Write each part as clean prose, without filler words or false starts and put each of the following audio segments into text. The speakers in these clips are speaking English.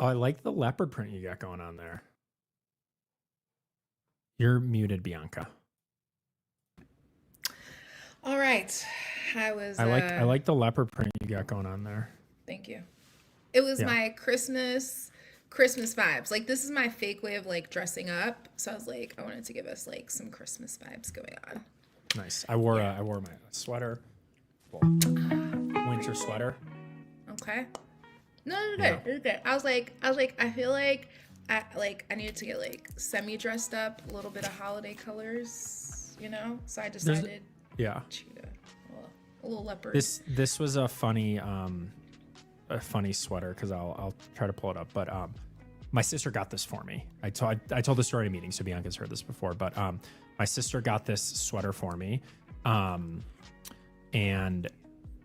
Oh, I like the leopard print you got going on there. You're muted, Bianca. All right. I like the leopard print you got going on there. Thank you. It was my Christmas vibes. Like, this is my fake way of like dressing up. So I was like, I wanted to give us like some Christmas vibes going on. Nice. I wore my sweater. Winter sweater. Okay. No. It's good. I was like, I feel like I needed to get like semi dressed up, a little bit of holiday colors, you know? So I decided Yeah. A little leopard. This was a funny sweater because I'll try to pull it up. But my sister got this for me. I told the story in a meeting, so Bianca's heard this before. But my sister got this sweater for me, and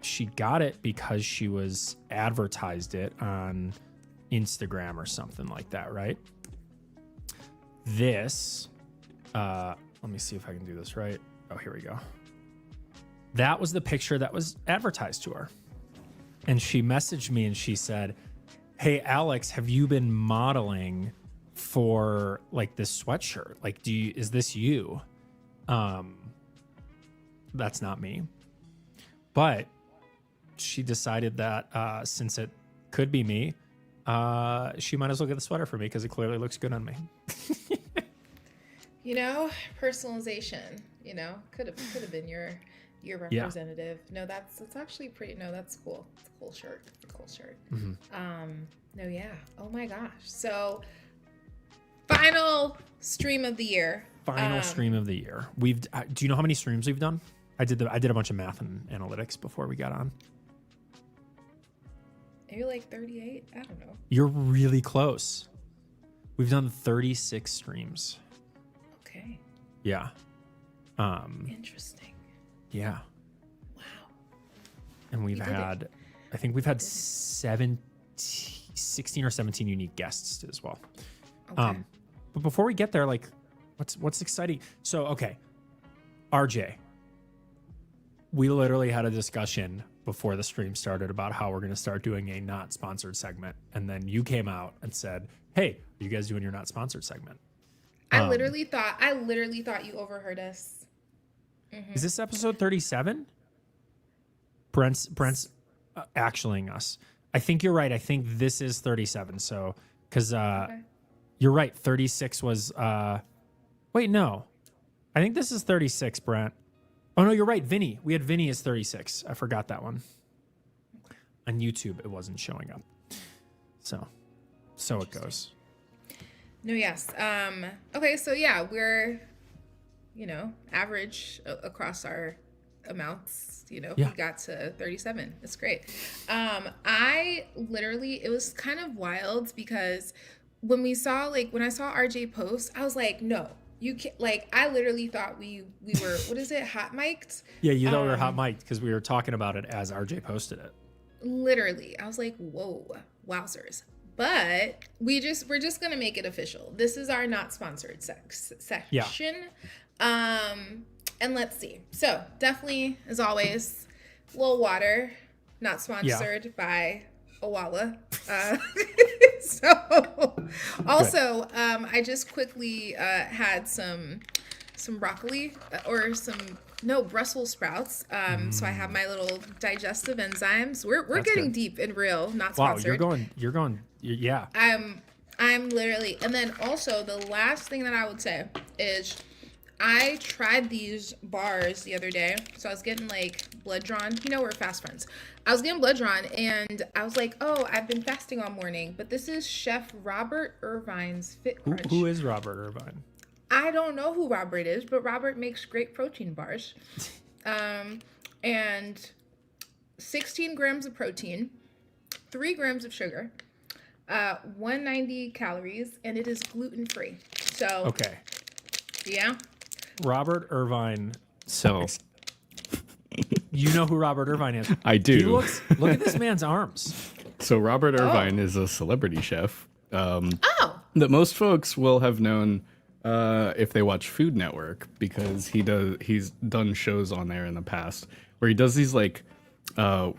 she got it because she was advertised it on Instagram or something like that, right? This, let me see if I can do this right. Oh, here we go. That was the picture that was advertised to her. And she messaged me and she said, "Hey, Alex, have you been modeling for like this sweatshirt? Like, is this you?" That's not me. But she decided that since it could be me, she might as well get the sweater for me because it clearly looks good on me. You know, personalization, you know, could have been your representative. Yeah. No, that's actually pretty. No, that's cool. It's a cool shirt. Mm-hmm. No, yeah. Oh my gosh. So, final stream of the year. We've. Do you know how many streams we've done? I did a bunch of math and analytics before we got on. Maybe like 38. I don't know. You're really close. We've done 36 streams. Okay. Yeah. Interesting. Yeah. Wow. And I think we've had 16 or 17 unique guests as well. Okay. But before we get there, like, what's exciting? So, okay, RJ, we literally had a discussion before the stream started about how we're going to start doing a not sponsored segment. And then you came out and said, "Hey, are you guys doing your not sponsored segment?" I literally thought you overheard us. Mm-hmm. Is this episode 37? Brent's actualing us. I think you're right. I think this is 37. So, because you're right. 36 was. Wait, no. I think this is 36, Brent. Oh, no, you're right. Vinny. We had Vinny as 36. I forgot that one. On YouTube, it wasn't showing up. So it goes. No, yes. Okay, so yeah, we're, average across our amounts, we got to 37. It's great. It was kind of wild because when I saw RJ post, I was like, no, you can't, I literally thought we were, what is it, hot mic'd? Yeah, you thought we were hot mic'd because we were talking about it as RJ posted it. Literally. I was like, whoa, wowzers. But we're just going to make it official. This is our not sponsored section. Yeah. And let's see. So definitely, as always, Lil Water, not sponsored by Owala. I just quickly had some broccoli Brussels sprouts. So I have my little digestive enzymes. We're getting good. Deep and real, not sponsored. Wow, you're going. Yeah. I'm literally, and then also the last thing that I would say is I tried these bars the other day. So I was getting blood drawn. We're fast friends. I was getting blood drawn and I was like, oh, I've been fasting all morning. But this is Chef Robert Irvine's Fit Crunch. Who is Robert Irvine? I don't know who Robert is, but Robert makes great protein bars. And 16 grams of protein, 3 grams of sugar, 190 calories, and it is gluten-free. So, okay. Yeah. Robert Irvine. So, you know who Robert Irvine is? I do. Look at this man's arms. So Robert Irvine is a celebrity chef. That most folks will have known if they watch Food Network, because he's done shows on there in the past where he does these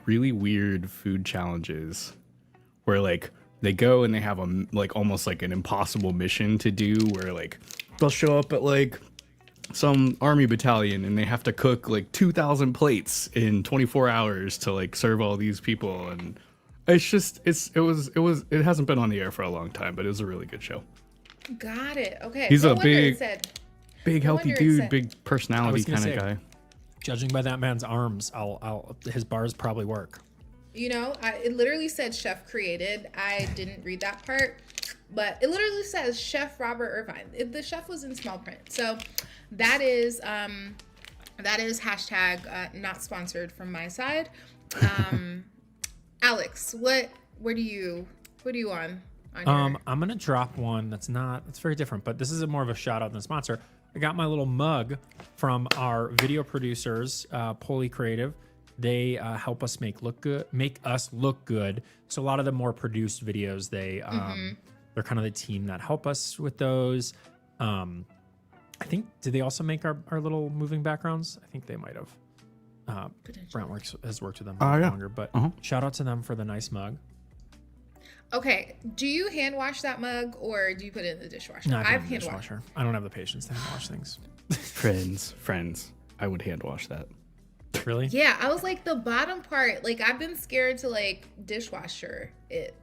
really weird food challenges where they go and they have a like almost like an impossible mission to do, where like they'll show up at like some army battalion and they have to cook like 2,000 plates in 24 hours to like serve all these people. And it's just it hasn't been on the air for a long time, but it was a really good show. Got it. Okay. He's No a wonder big healthy dude, big I personality was gonna kind of say, guy. Judging by that man's arms, his bars probably work. You know, it literally said chef created. I didn't read that part, but it literally says Chef Robert Irvine. The chef was in small print. So that is hashtag not sponsored from my side. Alex, what are you on? I'm gonna drop one that's very different, but this is more of a shout out than a sponsor. I got my little mug from our video producers, Poly Creative. They help us make us look good. So a lot of the more produced videos, they're kind of the team that help us with those. I think, did they also make our little moving backgrounds? I think they might have. Brent has worked with them longer, but shout out to them for the nice mug. Okay, do you hand wash that mug or do you put it in the dishwasher? No, I've hand washed. I don't have the patience to hand wash things. Friends, I would hand wash that. Really? Yeah, I was like the bottom part. Like I've been scared to like dishwasher it.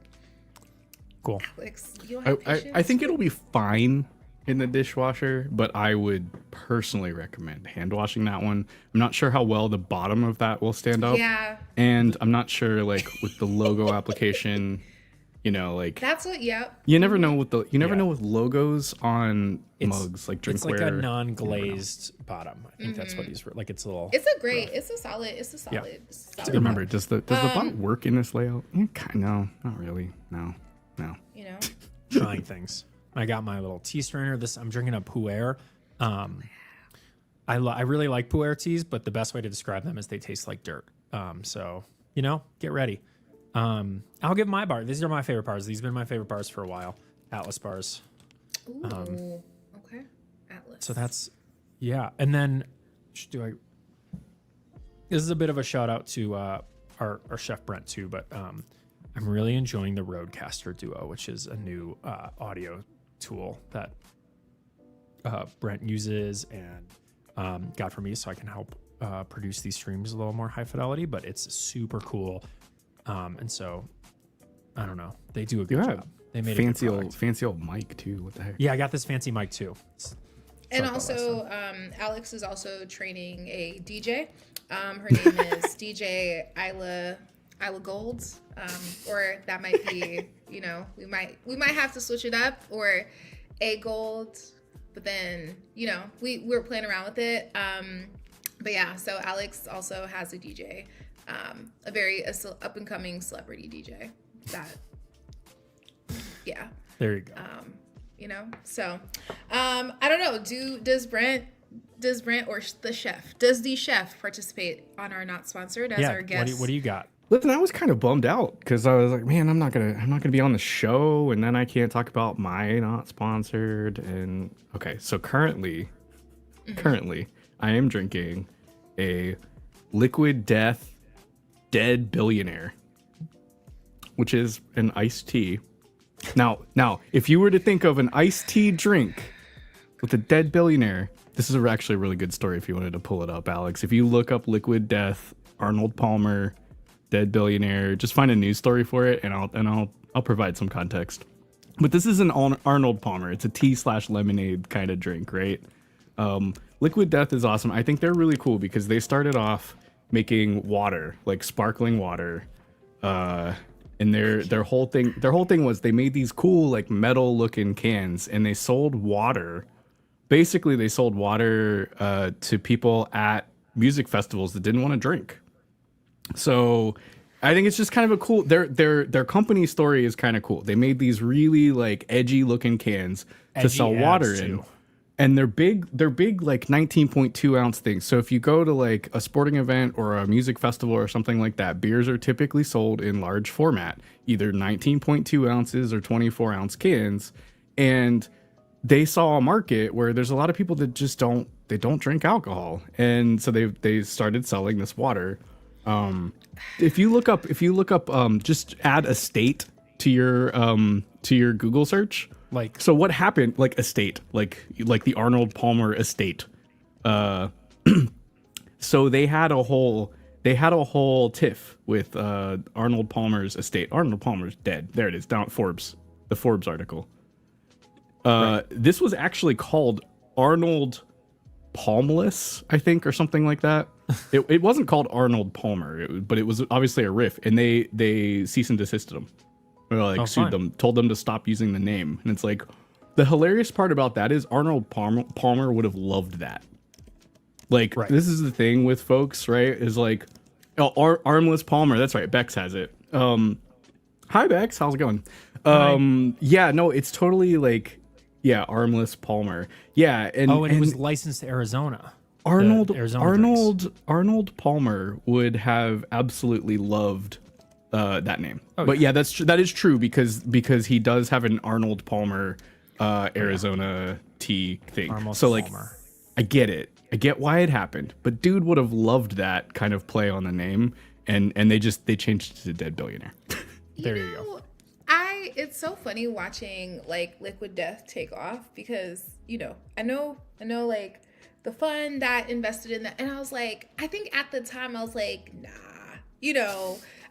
Cool. Alex, you don't have patience? I think it'll be fine in the dishwasher, but I would personally recommend hand washing that one. I'm not sure how well the bottom of that will stand up. Yeah. And I'm not sure like with the logo application, you know, like That's what. Yep. you never know with know with logos on mugs like drinkware. It's like a non-glazed bottom. I think that's what he's like. It's a little. It's a great. It's a solid. It's a solid. Yeah. It's a solid Remember, mug. does the bot work in this layout? No, not really. No. You know. Trying things. I got my little tea strainer. I'm drinking a Pu'er. I really like Pu'er teas, but the best way to describe them is they taste like dirt. So get ready. I'll give my bar. These are my favorite bars. These have been my favorite bars for a while. Atlas bars. Ooh. Okay. Atlas. So that's, yeah. And then this is a bit of a shout out to our chef Brent too, but I'm really enjoying the Rodecaster Duo, which is a new audio tool that Brent uses and got for me so I can help produce these streams a little more high fidelity, but it's super cool. And so I don't know. They do a good job. They made fancy a good fancy old mic too. What the heck? Yeah, I got this fancy mic too. And also, Alex is also training a DJ. Her name is DJ Isla Gold, or that might be, we might have to switch it up, or A Gold. But then, we're playing around with it. But yeah, so Alex also has a DJ, a very up and coming celebrity DJ. Yeah. There you go. So I don't know. Does Brent or does the chef participate on our not sponsored as our guest? What do you got? Listen, I was kind of bummed out because I was like, man, I'm not gonna be on the show, and then I can't talk about my not sponsored. And okay, so currently, I am drinking a Liquid Death Dead Billionaire, which is an iced tea. Now, if you were to think of an iced tea drink with a dead billionaire, this is actually a really good story if you wanted to pull it up, Alex. If you look up Liquid Death, Arnold Palmer, dead billionaire, just find a news story for it, and I'll provide some context. But this is an Arnold Palmer. It's a tea/lemonade kind of drink, right? Liquid Death is awesome. I think they're really cool because they started off making water, like sparkling water. And their whole thing was they made these cool like metal looking cans, and they sold water. Basically, they sold water to people at music festivals that didn't want to drink. So I think it's just kind of a cool. Their company story is kind of cool. They made these really like edgy looking cans to sell water in. And they're big like 19.2 ounce things. So if you go to like a sporting event or a music festival or something like that, beers are typically sold in large format, either 19.2 ounces or 24 ounce cans. And they saw a market where there's a lot of people that just don't drink alcohol. And so they started selling this water. If you look up, just add estate to your Google search. Like, so what happened? Like estate, like the Arnold Palmer estate. So they had a whole tiff with Arnold Palmer's estate. Arnold Palmer's dead. There it is, down at Forbes, the Forbes article. Right. This was actually called Arnold Palmless, I think, or something like that. It wasn't called Arnold Palmer, but it was obviously a riff, and they cease and desisted them. Or sued them, told them to stop using the name. And it's like, the hilarious part about that is Arnold Palmer would have loved that. Like, this is the thing with folks, right? Is like, oh, Armless Palmer. That's right. Bex has it. Hi, Bex. How's it going? Yeah, no, it's totally like, yeah, Armless Palmer. Yeah. And it was licensed to Arizona. Arnold Palmer would have absolutely loved that name. But yeah, that is true because he does have an Arnold Palmer Arizona tea thing. Armless so like Palmer. I get it. I get why it happened. But dude would have loved that kind of play on the name, and they changed it to Dead Billionaire. There you go. It's so funny watching like Liquid Death take off because, I know like the fund that invested in that, and I was like, I think at the time I was like, nah,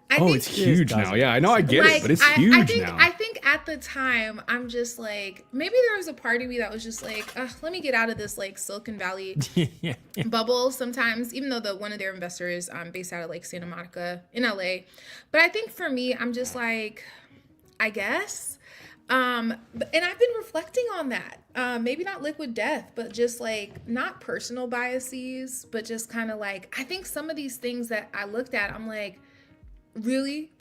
I think it's huge now. Yeah, I know, I get it, but it's huge now. I think at the time I'm just like, maybe there was a part of me that was just like, let me get out of this like Silicon Valley bubble sometimes, even though one of their investors based out of like Santa Monica in LA. But I think for me, I'm just like, I guess. And I've been reflecting on that. Maybe not Liquid Death, but just like not personal biases, but just kind of like, I think some of these things that I looked at, I'm like, really?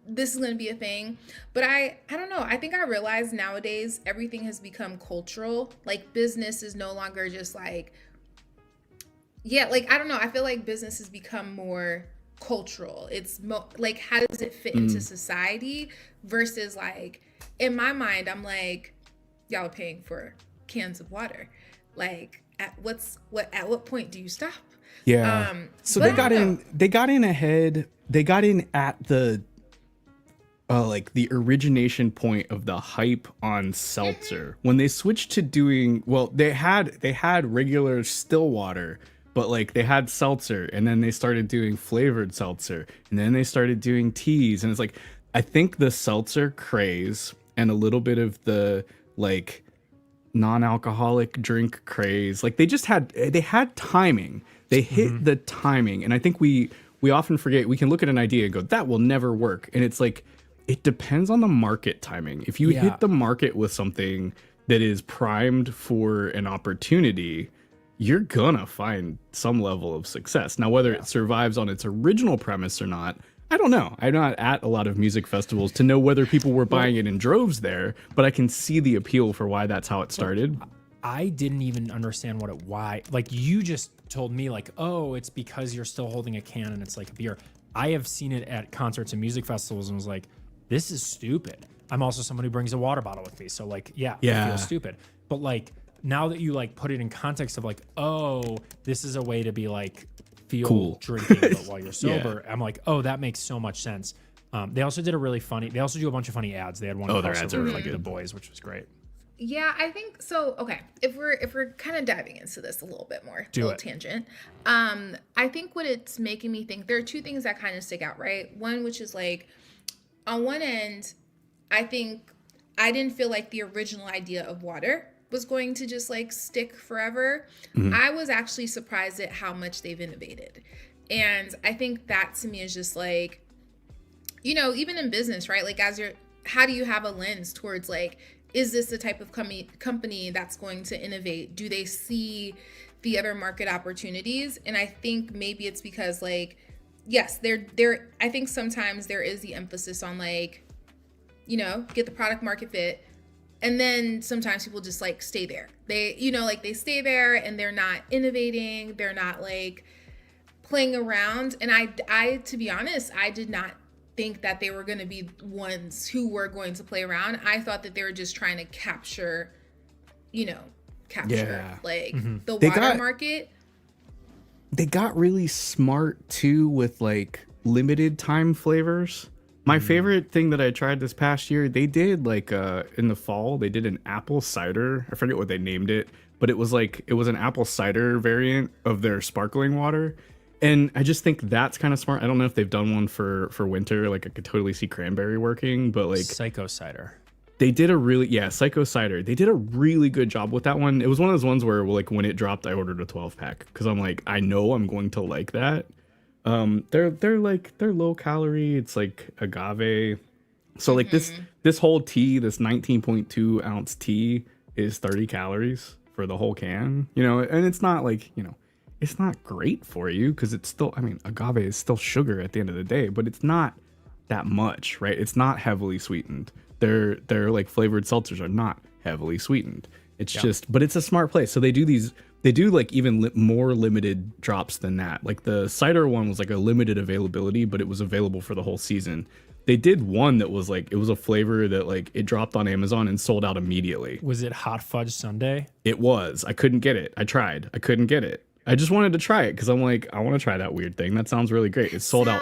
This is gonna be a thing. But I don't know. I think I realize nowadays everything has become cultural. Like business is no longer just like, like, I don't know. I feel like business has become more cultural. It's like, how does it fit into society versus like, in my mind, I'm like, y'all are paying for cans of water. Like at what point do you stop? Yeah. So they got in ahead. They got in at the like the origination point of the hype on seltzer. When they switched to doing, they had regular still water, but like they had seltzer, and then they started doing flavored seltzer, and then they started doing teas, and it's like, I think the seltzer craze and a little bit of the like non-alcoholic drink craze, like they had timing. They hit the timing, and I think we often forget. We can look at an idea and go, that will never work, and it's like, it depends on the market timing. If you hit the market with something that is primed for an opportunity, you're gonna find some level of success. Now, whether it survives on its original premise or not, I don't know. I'm not at a lot of music festivals to know whether people were buying it in droves there, but I can see the appeal for why that's how it started. I didn't even understand why. Like, you just told me like, oh, it's because you're still holding a can and it's like a beer. I have seen it at concerts and music festivals and was like, this is stupid. I'm also someone who brings a water bottle with me. So like, it feels stupid. But like, now that you like put it in context of like, oh, this is a way to be like, feel cool drinking but while you're sober. I'm like, oh, that makes so much sense. They also did they also do a bunch of funny ads. They had one their ads are really like good. The Boys, which was great. Yeah, I think so. Okay, if we're kind of diving into this a little bit more, tangent. I think what it's making me think, there are two things that kind of stick out, right? One, which is like, on one end, I think I didn't feel like the original idea of water was going to just like stick forever. I was actually surprised at how much they've innovated, and I think that to me is just like, even in business, right? Like, how do you have a lens towards like, is this the type of company that's going to innovate? Do they see the other market opportunities? And I think maybe it's because like, yes, I think sometimes there is the emphasis on like, get the product market fit. And then sometimes people just like stay there. They, like they stay there and they're not innovating. They're not like playing around. And I, to be honest, I did not think that they were going to be ones who were going to play around. I thought that they were just trying to capture like the water market. They got really smart too with like limited time flavors. My favorite thing that I tried this past year, they did like in the fall, they did an apple cider. I forget what they named it, but it was an apple cider variant of their sparkling water. And I just think that's kind of smart. I don't know if they've done one for winter. Like I could totally see cranberry working, but like Psycho cider. they did Psycho cider. They did a really good job with that one. It was one of those ones where like when it dropped, I ordered a 12 pack because I'm like, I know I'm going to like that. They're low calorie. It's like agave. So like this whole tea, this 19.2 ounce tea is 30 calories for the whole can, you know, and it's not like, you know, it's not great for you because it's still, I mean, agave is still sugar at the end of the day, but it's not that much, right? It's not heavily sweetened. They're like flavored seltzers are not heavily sweetened. It's just, but it's a smart place. So they do like even more limited drops than that. Like the cider one was like a limited availability, but it was available for the whole season. They did one that was like, it was a flavor that like it dropped on Amazon and sold out immediately. Was it hot fudge sundae? It was. I couldn't get it. I tried. I couldn't get it. I just wanted to try it because I'm like, I want to try that weird thing. That sounds really great. It sold out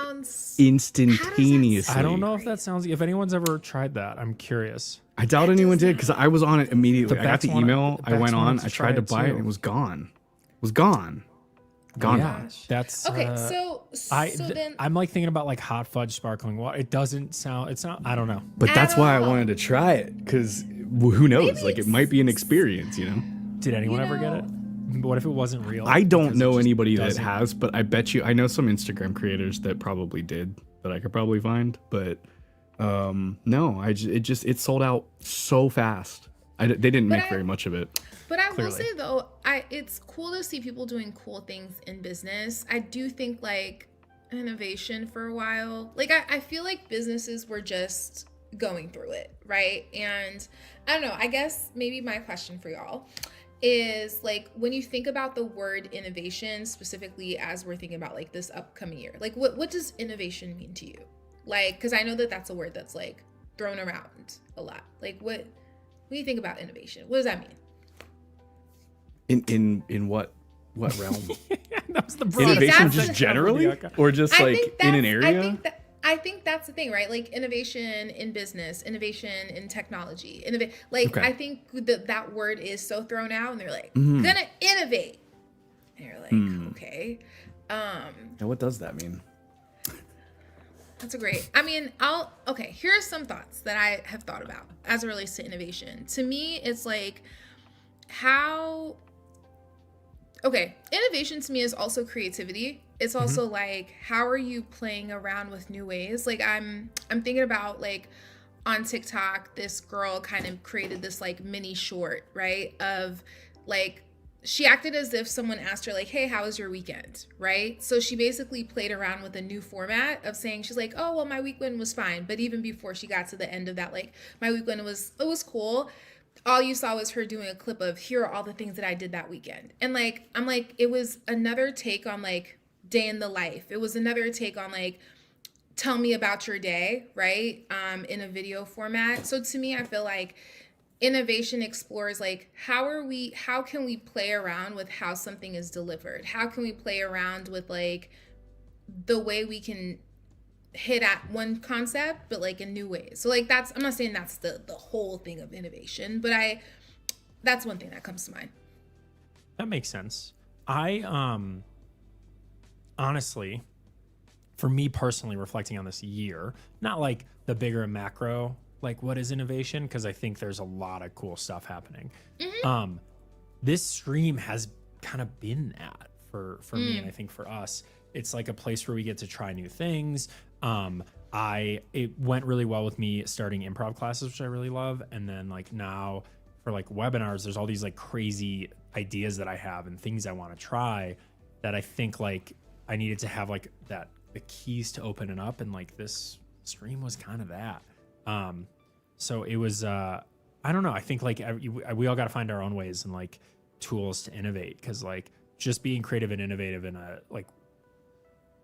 instantaneously. I don't know if that sounds. If anyone's ever tried that, I'm curious. I doubt anyone did because I was on it immediately. I got the email. I went on. I tried to buy it and it was gone. It was gone. Gone. Yeah, that's okay. So then I'm like thinking about like hot fudge sparkling water. It doesn't sound. It's not. I don't know. But that's why I wanted to try it because who knows? Like it might be an experience, you know? Did anyone ever get it? What if it wasn't real? I don't know anybody that has, but I bet you I know some Instagram creators that probably did that I could probably find. But no, it sold out so fast. They didn't make very much of it. But I will say though, it's cool to see people doing cool things in business. I do think like innovation for a while. Like I feel like businesses were just going through it, right? And I don't know, I guess maybe my question for y'all is like when you think about the word innovation specifically as we're thinking about like this upcoming year, like what does innovation mean to you? Like, because I know that that's a word that's like thrown around a lot. Like when you think about innovation, what does that mean? In what realm? That was the innovation just generally, or just like in an area? I think that's the thing, right? Like innovation in business, innovation in technology, I think that word is so thrown out, and they're like, gonna innovate, and you're like, okay. And what does that mean? That's a great. I mean, here are some thoughts that I have thought about as it relates to innovation. To me, it's like innovation to me is also creativity. It's also like, how are you playing around with new ways? Like I'm thinking about like on TikTok, this girl kind of created this like mini short, right? Of like, she acted as if someone asked her like, hey, how was your weekend? Right? So she basically played around with a new format of saying, she's like, oh, well, my weekend was fine. But even before she got to the end of that, like my weekend was cool. All you saw was her doing a clip of, here are all the things that I did that weekend. And like, I'm like, it was another take on like day in the life. It was another take on like, tell me about your day, right? In a video format. So to me, I feel like innovation explores like, how can we play around with how something is delivered? How can we play around with like the way we can hit at one concept, but like in new ways. So like I'm not saying that's the whole thing of innovation, but that's one thing that comes to mind. That makes sense. I honestly, for me personally, reflecting on this year, not like the bigger macro, like what is innovation? Because I think there's a lot of cool stuff happening. This stream has kind of been that for me, and I think for us, it's like a place where we get to try new things. It went really well with me starting improv classes, which I really love. And then like now for like webinars, there's all these like crazy ideas that I have and things I want to try that I think like I needed to have like the keys to open it up. And like this stream was kind of that. So it was, I don't know. I think like we all got to find our own ways and like tools to innovate. Cause like just being creative and innovative in a like,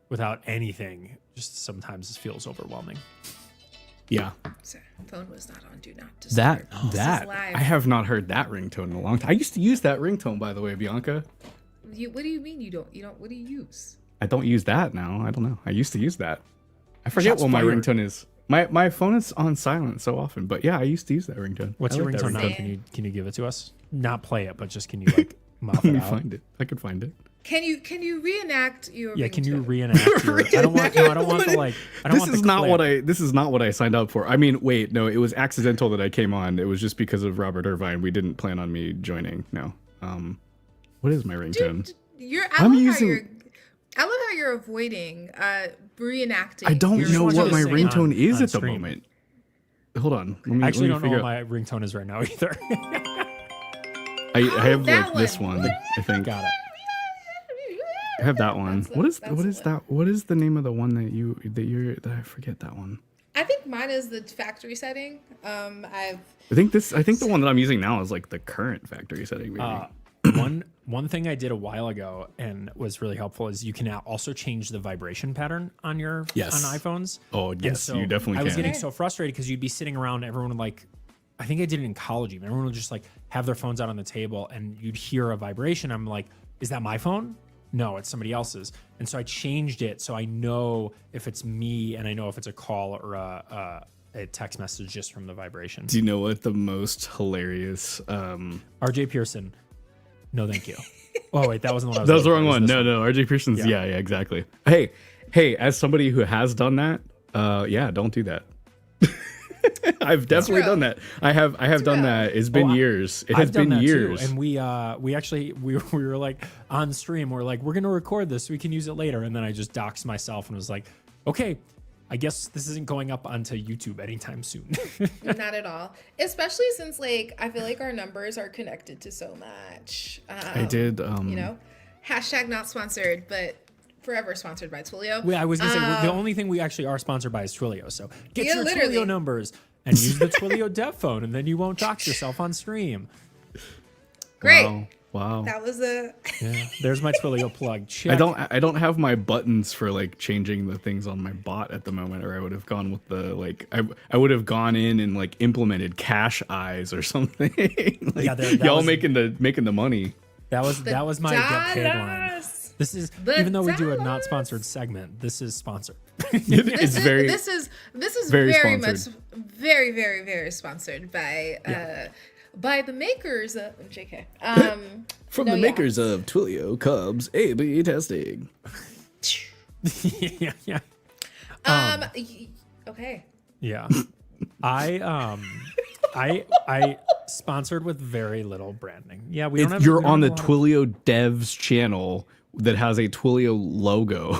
without anything, just sometimes feels overwhelming. Yeah. Sorry, phone was not on Do Not Disturb. That I have not heard that ringtone in a long time. I used to use that ringtone, by the way, Bianca. What do you mean you don't? What do you use? I don't use that now. I don't know. I used to use that. I forget what my ringtone is. My phone is on silent so often, but yeah, I used to use that ringtone. What's I your like that ringtone now? ringtone. Can you give it to us? Not play it, but just can you like mouth Let it me out? find it. I could find it. Can you reenact your? Yeah, can you ringtone? reenact your? I don't want. No, I don't want the like. I don't This want is the not clip. what I. This is not what I signed up for. I mean, wait, no, it was accidental that I came on. It was just because of Robert Irvine. We didn't plan on me joining. No. What is my ringtone? I love how you're avoiding reenacting. I don't your know want you what to my sing ringtone is on at the stream. moment. Hold on. I actually don't know figure what out. my ringtone is right now either. I have that like this one. one. I think Got it. I have that one. That's What is the that? What is the name of the one that I forget that one. I think mine is the factory setting. I think the one that I'm using now is like the current factory setting. Maybe. One thing I did a while ago and was really helpful is you can now also change the vibration pattern on your Yes. on iPhones. Oh, And yes, you definitely I was can. getting so frustrated because you'd be sitting around, everyone would like, I think I did it in college even. Everyone would just like have their phones out on the table and you'd hear a vibration. I'm like, is that my phone? No, it's somebody else's. And so I changed it so I know if it's me and I know if it's a call or a text message just from the vibration. Do you know what the most hilarious? RJ Pearson. No, thank you. Oh wait, that wasn't the one I was. That was the looking wrong for. It one. was No, this RJ Pearson's. Yeah. Yeah, exactly. Hey, as somebody who has done that, yeah, don't do that. I've definitely True. done that. I have done True. that. It's been Oh, years. It I've has done been that years. too. And we actually we were like on stream. We're like, we're gonna record this so we can use it later. And then I just doxed myself and was like, okay, I guess this isn't going up onto YouTube anytime soon. Not at all. Especially since like I feel like our numbers are connected to so much. I did. You know, hashtag not sponsored, but forever sponsored by Twilio. I was gonna say the only thing we actually are sponsored by is Twilio. So get Yeah, your literally. Twilio numbers and use the Twilio dev phone, and then you won't dox yourself on stream. Great. Wow. That was a Yeah, there's my Twilio plug. Check. I don't have my buttons for like changing the things on my bot at the moment, or I would have gone with the like I would have gone in and like implemented cash eyes or something. Like, Yeah, that y'all was- making the money. That was my get paid line. dollars. This is The even though we do a not dollars. sponsored segment. This is sponsored. It's very This is very very sponsored. much very sponsored by the makers of JK. from no, the yeah. makers of Twilio Cubs A/B testing. yeah. Okay. Yeah. I sponsored with very little branding. Yeah, we don't have. You're we don't on the have a lot of- Twilio Devs channel that has a Twilio logo.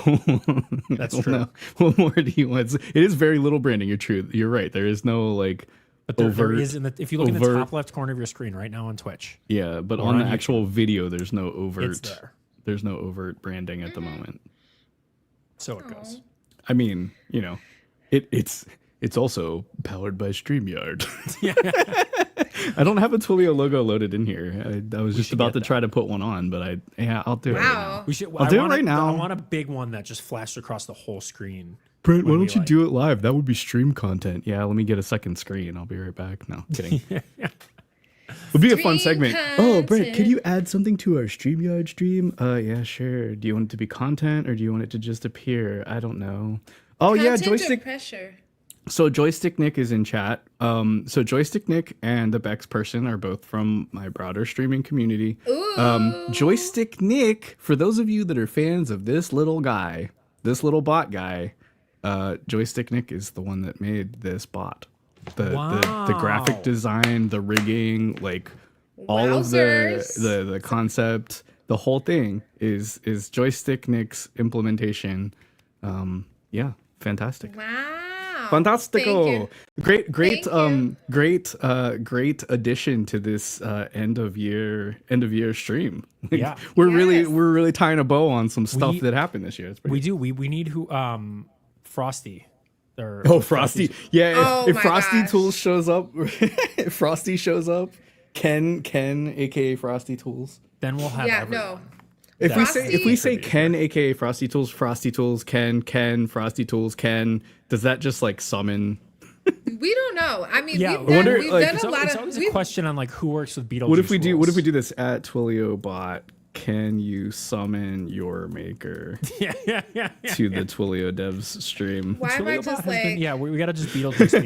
That's true. What more do you want? It is very little branding. You're right. There is no like But there overt. is if you look in the overt- top left corner of your screen right now on Twitch, Yeah, but or on the on YouTube. actual video, there's no it's overt. there. There's no overt branding at the moment. So it goes. I mean, you know, it's also powered by StreamYard. I don't have a Twilio logo loaded in here. I was just should about get to try to put one on, but I'll do it. Right now. Wow. We should. I'll do it right I now. want a big one that just flashed across the whole screen. Brent, why Would be don't you like- do it live? That would be stream content. Yeah, let me get a second screen. I'll be right back. No, kidding. Would be a fun Stream segment. Oh, Brent, could content. you add something to our StreamYard stream? Yeah, sure. Do you want it to be content or do you want it to just appear? I don't know. Oh yeah, Content or joystick. pressure. So Joystick Nick is in chat. So Joystick Nick and the Bex person are both from my broader streaming community. Ooh. Joystick Nick, for those of you that are fans of this little guy, this little bot guy, Joystick Nick is the one that made this bot. The graphic Wow. design, the rigging, like all of Wowzers. the concept, the whole thing is Joystick Nick's implementation. Yeah, fantastic. Wow. Fantastico. Thank Great you. great addition to this end of year stream. Yeah. we're Yes. really tying a bow on some stuff We- that happened this year. It's pretty We do. We need Frosty. Or Oh, Frosty. Yeah, Oh if my Frosty gosh. Tools shows up, if Frosty shows up, Ken, aka Frosty Tools. Then we'll have Yeah, everyone. no. If Frosty- we say Ken, aka Frosty Tools, Ken, Frosty Tools, Ken, does that just like summon? We don't know. I mean, Yeah, we've I done, wonder, we've like, done It's a lot it's of. always a we've- question on like who works with Beetlejuice. What if we do rules. this at Twilio bot? Can you summon your maker yeah. to the Twilio devs stream? Why am I Twilio just bot has like? been, yeah, we got to just Beetlejuice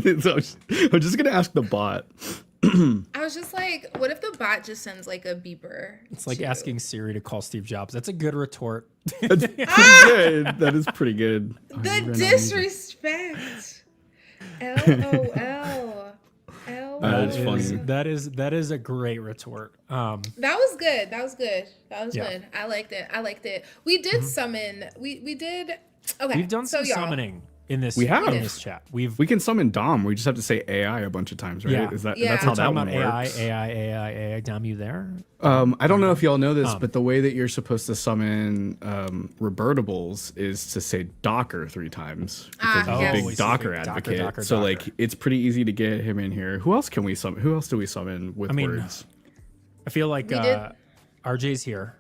people. So I'm just gonna ask the bot. I was just like, what if the bot just sends like a beeper? It's like to- asking Siri to call Steve Jobs. That's a good retort. That's pretty good. That is pretty good. The disrespect. LOL. That is funny. That is a great retort. That was good. That was good. That was Yeah. good. I liked it. We did summon. We did. Okay. We've done some y'all, summoning in this. We have. in this chat. We can summon Dom. We just have to say AI a bunch of times, right? Yeah. Yeah. That's how We're that talking one about works? AI. Dom, you there? I don't know if y'all know this, but the way that you're supposed to summon revertibles is to say Docker 3 times because he's yes. a he's big a Docker big advocate. Docker. So like it's pretty easy to get him in here. Who else can we summon? Who else do we summon with words? I feel like We did- RJ's here.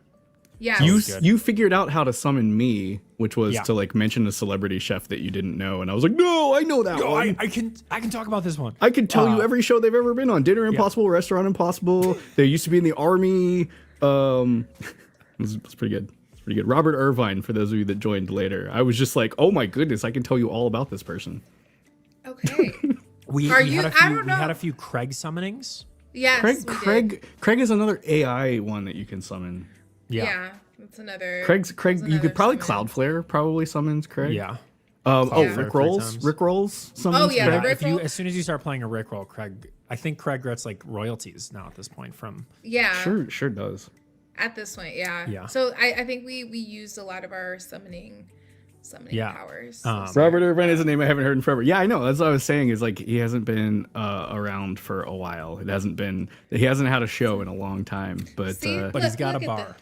Yeah. good. You figured out how to summon me, which was Yeah. to like mention a celebrity chef that you didn't know, and I was like, no, I know that Oh, one. I can talk about this one. I can tell you every show they've ever been on. Dinner Impossible, Restaurant Impossible. They used to be in the army. It's pretty good. It's pretty good. Robert Irvine, for those of you that joined later. I was just like, oh my goodness, I can tell you all about this person. Okay. We Are had you- a I few. don't We had know. a few Craig summonings. Yes. Craig is another AI one that you can summon. Yeah. That's another. Craig, that's you another could probably summon. Cloudflare probably summons Craig. Yeah. Oh, Cloudflare Rick 3 Rolls. times. Rick Rolls summons Oh, yeah, Craig. the Rick- If you Rickroll? as soon as you start playing a Rickroll, Craig, I think Craig gets like royalties now at this point from. Yeah. Sure does. At this point, yeah. Yeah. So I think we used a lot of our summoning Yeah. powers. Robert Irvine is a name I haven't heard in forever. Yeah, I know. That's what I was saying. Is like he hasn't been around for a while. He hasn't had a show in a long time. But See? But he's got a Look at bar.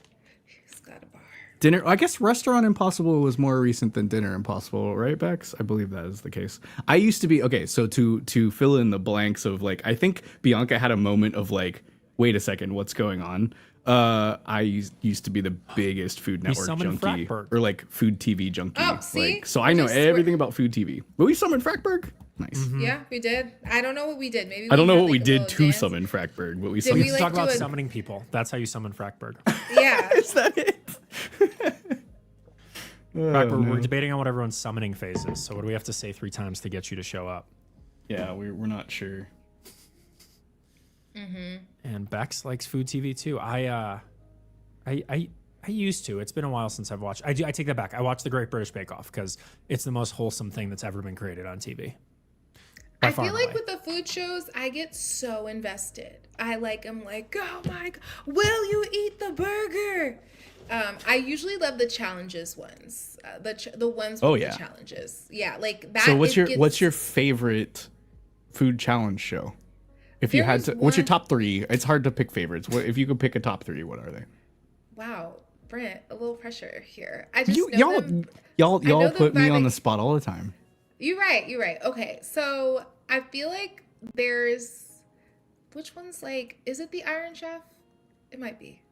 He's got a bar. Dinner. I guess Restaurant Impossible was more recent than Dinner Impossible, right, Bex? I believe that is the case. I used to be okay. So to fill in the blanks of like, I think Bianca had a moment of like, wait a second, what's going on? I used to be the biggest Food Network summoned junkie Frackberg. or like Food TV junkie. Oh, see? Like, so I know Just- everything about Food TV. But we summoned Frackberg. Nice. Yeah, we did. I don't know what we did. Maybe I don't know had, what we like, a did little to dance. summon Frackberg, but we Did summoned. we, Let's talk like, about do a- summoning people. That's how you summon Frackberg. Yeah. Is that it? Frackberg, no. we're debating on what everyone's summoning phase is. So what do we have to say 3 times to get you to show up? Yeah, we're not sure. And Bex likes Food TV too. I used to. It's been a while since I've watched. I take that back. I watched The Great British Bake Off because it's the most wholesome thing that's ever been created on TV. By I far feel and like away. with the food shows, I get so invested. I'm like, oh my god, will you eat the burger? I usually love the challenges ones, the ones with Oh, the yeah. challenges. Yeah, like that. So what's it what's your gets- favorite food challenge show? If you had There's to, what's your one- top 3? It's hard to pick favorites. What if you could pick a top 3? What are they? Wow, Brent, a little pressure here. I just know Y'all them. y'all know them put by me on the- the spot all the time. You're right. Okay, so I feel like there's which one's like, is it the Iron Chef? It might be.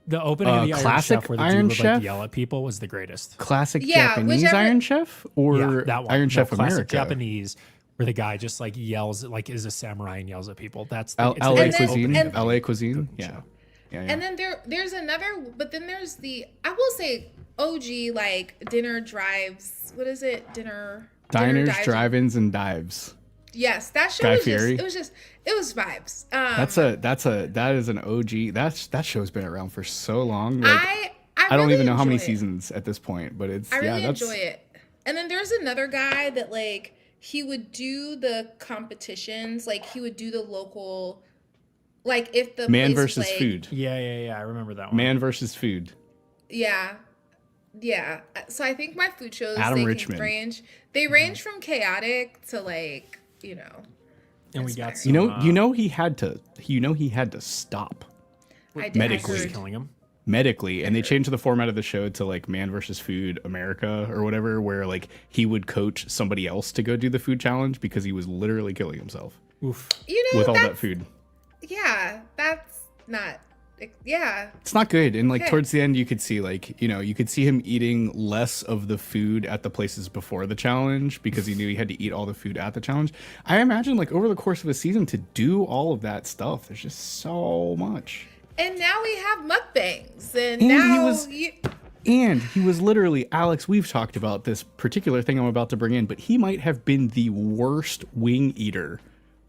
The opening of the Iron classic Chef where the Iron dude would Chef? like yell at people was the greatest. Classic Yeah, Japanese whichever- Iron Chef or Yeah, that one. Iron No, Chef classic America? Japanese where the guy just like yells, like is a samurai and yells at people. That's the, L- it's the LA best cuisine. opening of LA any cuisine. cooking Yeah. show. Yeah. And then there's another, but then there's the, I will say OG, like dinner drives. What is it? Dinner Diners, dives. drive-ins, and dives. Yes, that show Guy was Fieri? it was vibes. That is an OG. That show's been around for so long. Like, I I don't really even know how many enjoy it. seasons at this point, but it's I really that's enjoy it. And then there's another guy that like he would do the competitions, like he would do the local, like if the man place was, versus like- food. Yeah. I remember that one. Man versus food. Yeah. So I think my food shows Adam they Richman. can range. They range from chaotic to like, and we got inspiring. some, You know he had to stop I did medically. I heard. killing him. medically, and they changed the format of the show to like Man versus Food America or whatever, where like he would coach somebody else to go do the food challenge because he was literally killing himself Oof. with all that that's- food. Yeah, that's not. Yeah, It's not good. And like Okay. towards the end, you could see like, you could see him eating less of the food at the places before the challenge because he knew he had to eat all the food at the challenge. I imagine like over the course of a season to do all of that stuff, there's just so much. And now we have mukbangs, and And now And he was literally, Alex, we've talked about this particular thing I'm about to bring in, but he might have been the worst wing eater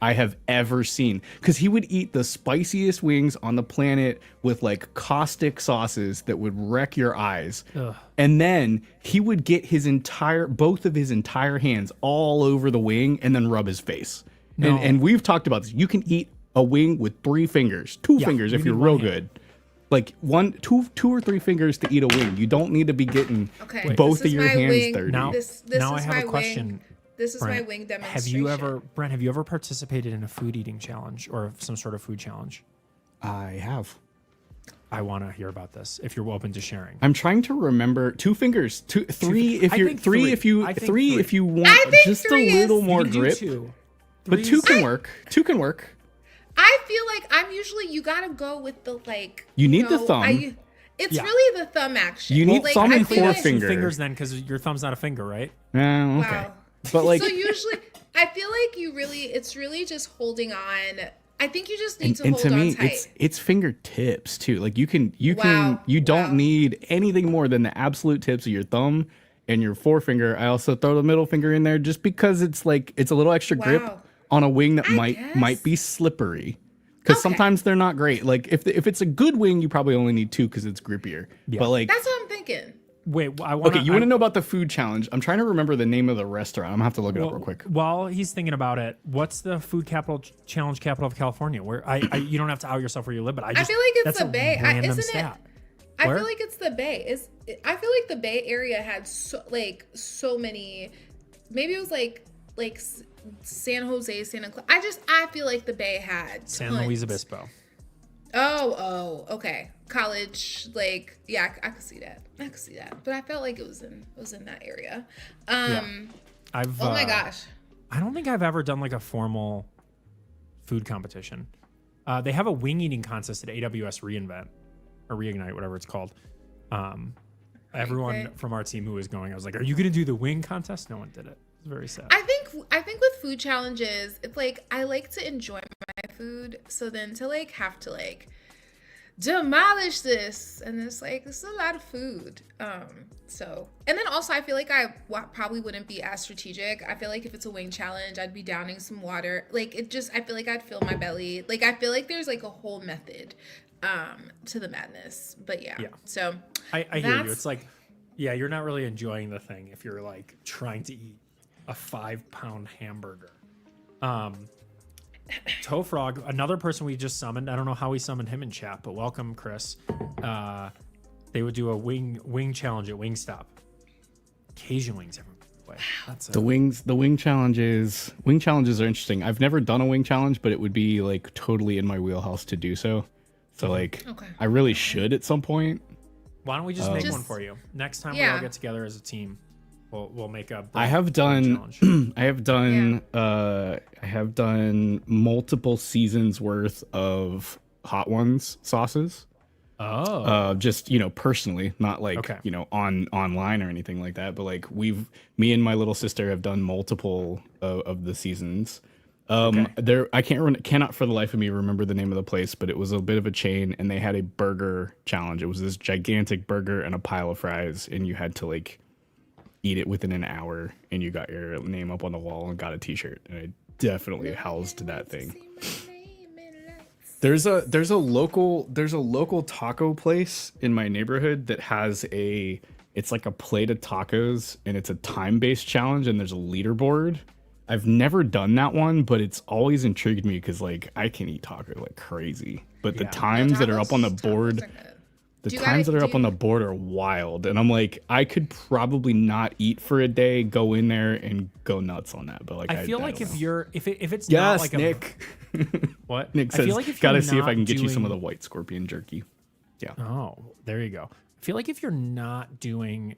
I have ever seen. Because he would eat the spiciest wings on the planet with like caustic sauces that would wreck your eyes. Ugh. And then he would get both of his entire hands all over the wing and then rub his face. No. And we've talked about this. You can eat a wing with 3 fingers, 2 fingers if you're real good. Like 2 or 3 fingers to eat a wing. You don't need to be getting both of your hands dirty. Now I have a my question. Wing. This is Brent, my wing demonstration. Brent, have you ever participated in a food eating challenge or some sort of food challenge? I have. I want to hear about this if you're open to sharing. I'm trying to remember 2 fingers, 3 if you're 3 if you I think 3 if you want just a little more grip. But 2 can work. 2 can work. I feel like I'm usually you gotta go with the like. You need the thumb. It's really the thumb action. You need thumb and feel forefinger. Fingers then, because your thumb's not a finger, right? Okay. Wow. But like, so usually, I feel like it's really just holding on. I think you just need to hold to on me, tight. it's fingertips too. Like you don't need anything more than the absolute tips of your thumb and your forefinger. I also throw the middle finger in there just because it's like it's a little extra grip on a wing that might be slippery. Because sometimes they're not great. Like if it's a good wing, you probably only need 2 because it's grippier. Yeah. But like that's what I'm thinking. Wait, I want. Okay, you want to know about the food challenge? I'm trying to remember the name of the restaurant. I'm gonna have to look it up real quick. While he's thinking about it, what's the food challenge capital of California? Where you don't have to out yourself where you live, but I feel like it's the Bay. Random Isn't stat. it? I feel like it's the Bay. I feel like the Bay Area had so many. Maybe it was like San Jose, Santa Clara. I feel like the Bay had San Luis Obispo. Oh, okay. College, I could see that. But I felt like it was in that area. Oh my gosh. I don't think I've ever done like a formal food competition. They have a wing eating contest at AWS reInvent or Reignite, whatever it's called. Everyone from our team who was going, I was like, "Are you going to do the wing contest?" No one did it. It's very sad. I think with food challenges, it's like I like to enjoy my food, so then to have to demolish this, and it's like this is a lot of food. And then also I feel like I probably wouldn't be as strategic. I feel like if it's a wing challenge, I'd be downing some water. I feel like I'd fill my belly. I feel like there's a whole method to the madness. But yeah. So I hear you. It's you're not really enjoying the thing if you're trying to eat a 5-pound hamburger. Toe Frog, another person we just summoned. I don't know how we summoned him in chat, but welcome, Chris. They would do a wing challenge at Wingstop. Cajun wings, everywhere. That's the wing challenges. Wing challenges are interesting. I've never done a wing challenge, but it would be totally in my wheelhouse to do so. So I really should at some point. Why don't we just make one for you next time we all get together as a team? We'll make a. I have done. I have done multiple seasons worth of Hot Ones sauces. Oh. Just personally, not online or anything like that. But me and my little sister have done multiple of the seasons. I cannot for the life of me remember the name of the place, but it was a bit of a chain, and they had a burger challenge. It was this gigantic burger and a pile of fries, and you had to eat it within an hour, and you got your name up on the wall and got a t-shirt. And I definitely housed that thing. There's a local taco place in my neighborhood that has it's like a plate of tacos, and it's a time-based challenge, and there's a leaderboard. I've never done that one, but it's always intrigued me because I can eat tacos like crazy. But the times that are up on the board, up on the board are wild. And I'm I could probably not eat for a day, go in there and go nuts on that. But I feel like if it's yes, not Nick. What? Nick says, gotta see if I can get you some of the white scorpion jerky. Yeah. Oh, there you go. I feel like if you're not doing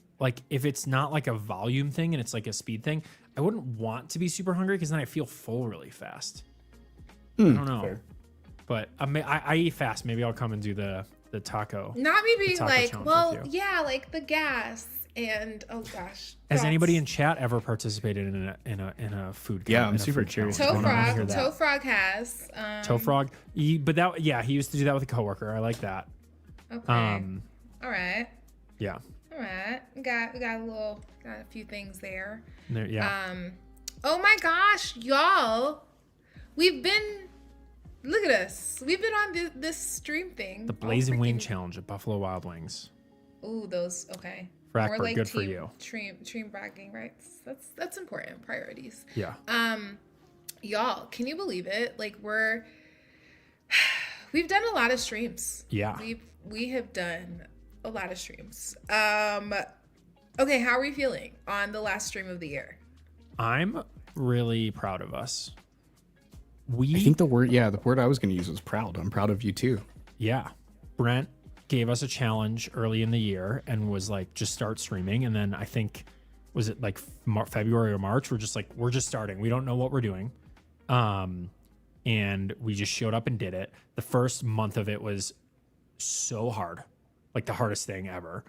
if it's not a volume thing and it's a speed thing, I wouldn't want to be super hungry because then I feel full really fast. I don't know. Fair. But I eat fast. Maybe I'll come and do the taco. Not me being the gas. And oh gosh, Has anybody in chat ever participated in a food? Yeah, I'm in a super food curious. challenge? Toe Frog has. Toe Frog, but that he used to do that with a coworker. I like that. Okay. All right. Yeah. All right. We got a few things there. Yeah. Oh my gosh, y'all. Look at us. We've been on this stream thing. The Blazing Wing Challenge at Buffalo Wild Wings. Ooh, those, okay. Frackford, More like good for you. Team bragging rights. That's important. Priorities. Yeah. Y'all, can you believe it? Like we've done a lot of streams. Yeah. We have done a lot of streams. Okay, how are we feeling on the last stream of the year? I'm really proud of us. I think the word I was going to use was proud. I'm proud of you too. Yeah. Brent gave us a challenge early in the year and was like, just start streaming. And then I think, was it like February or March? We're just starting. We don't know what we're doing. And we just showed up and did it. The first month of it was so hard, like the hardest thing ever.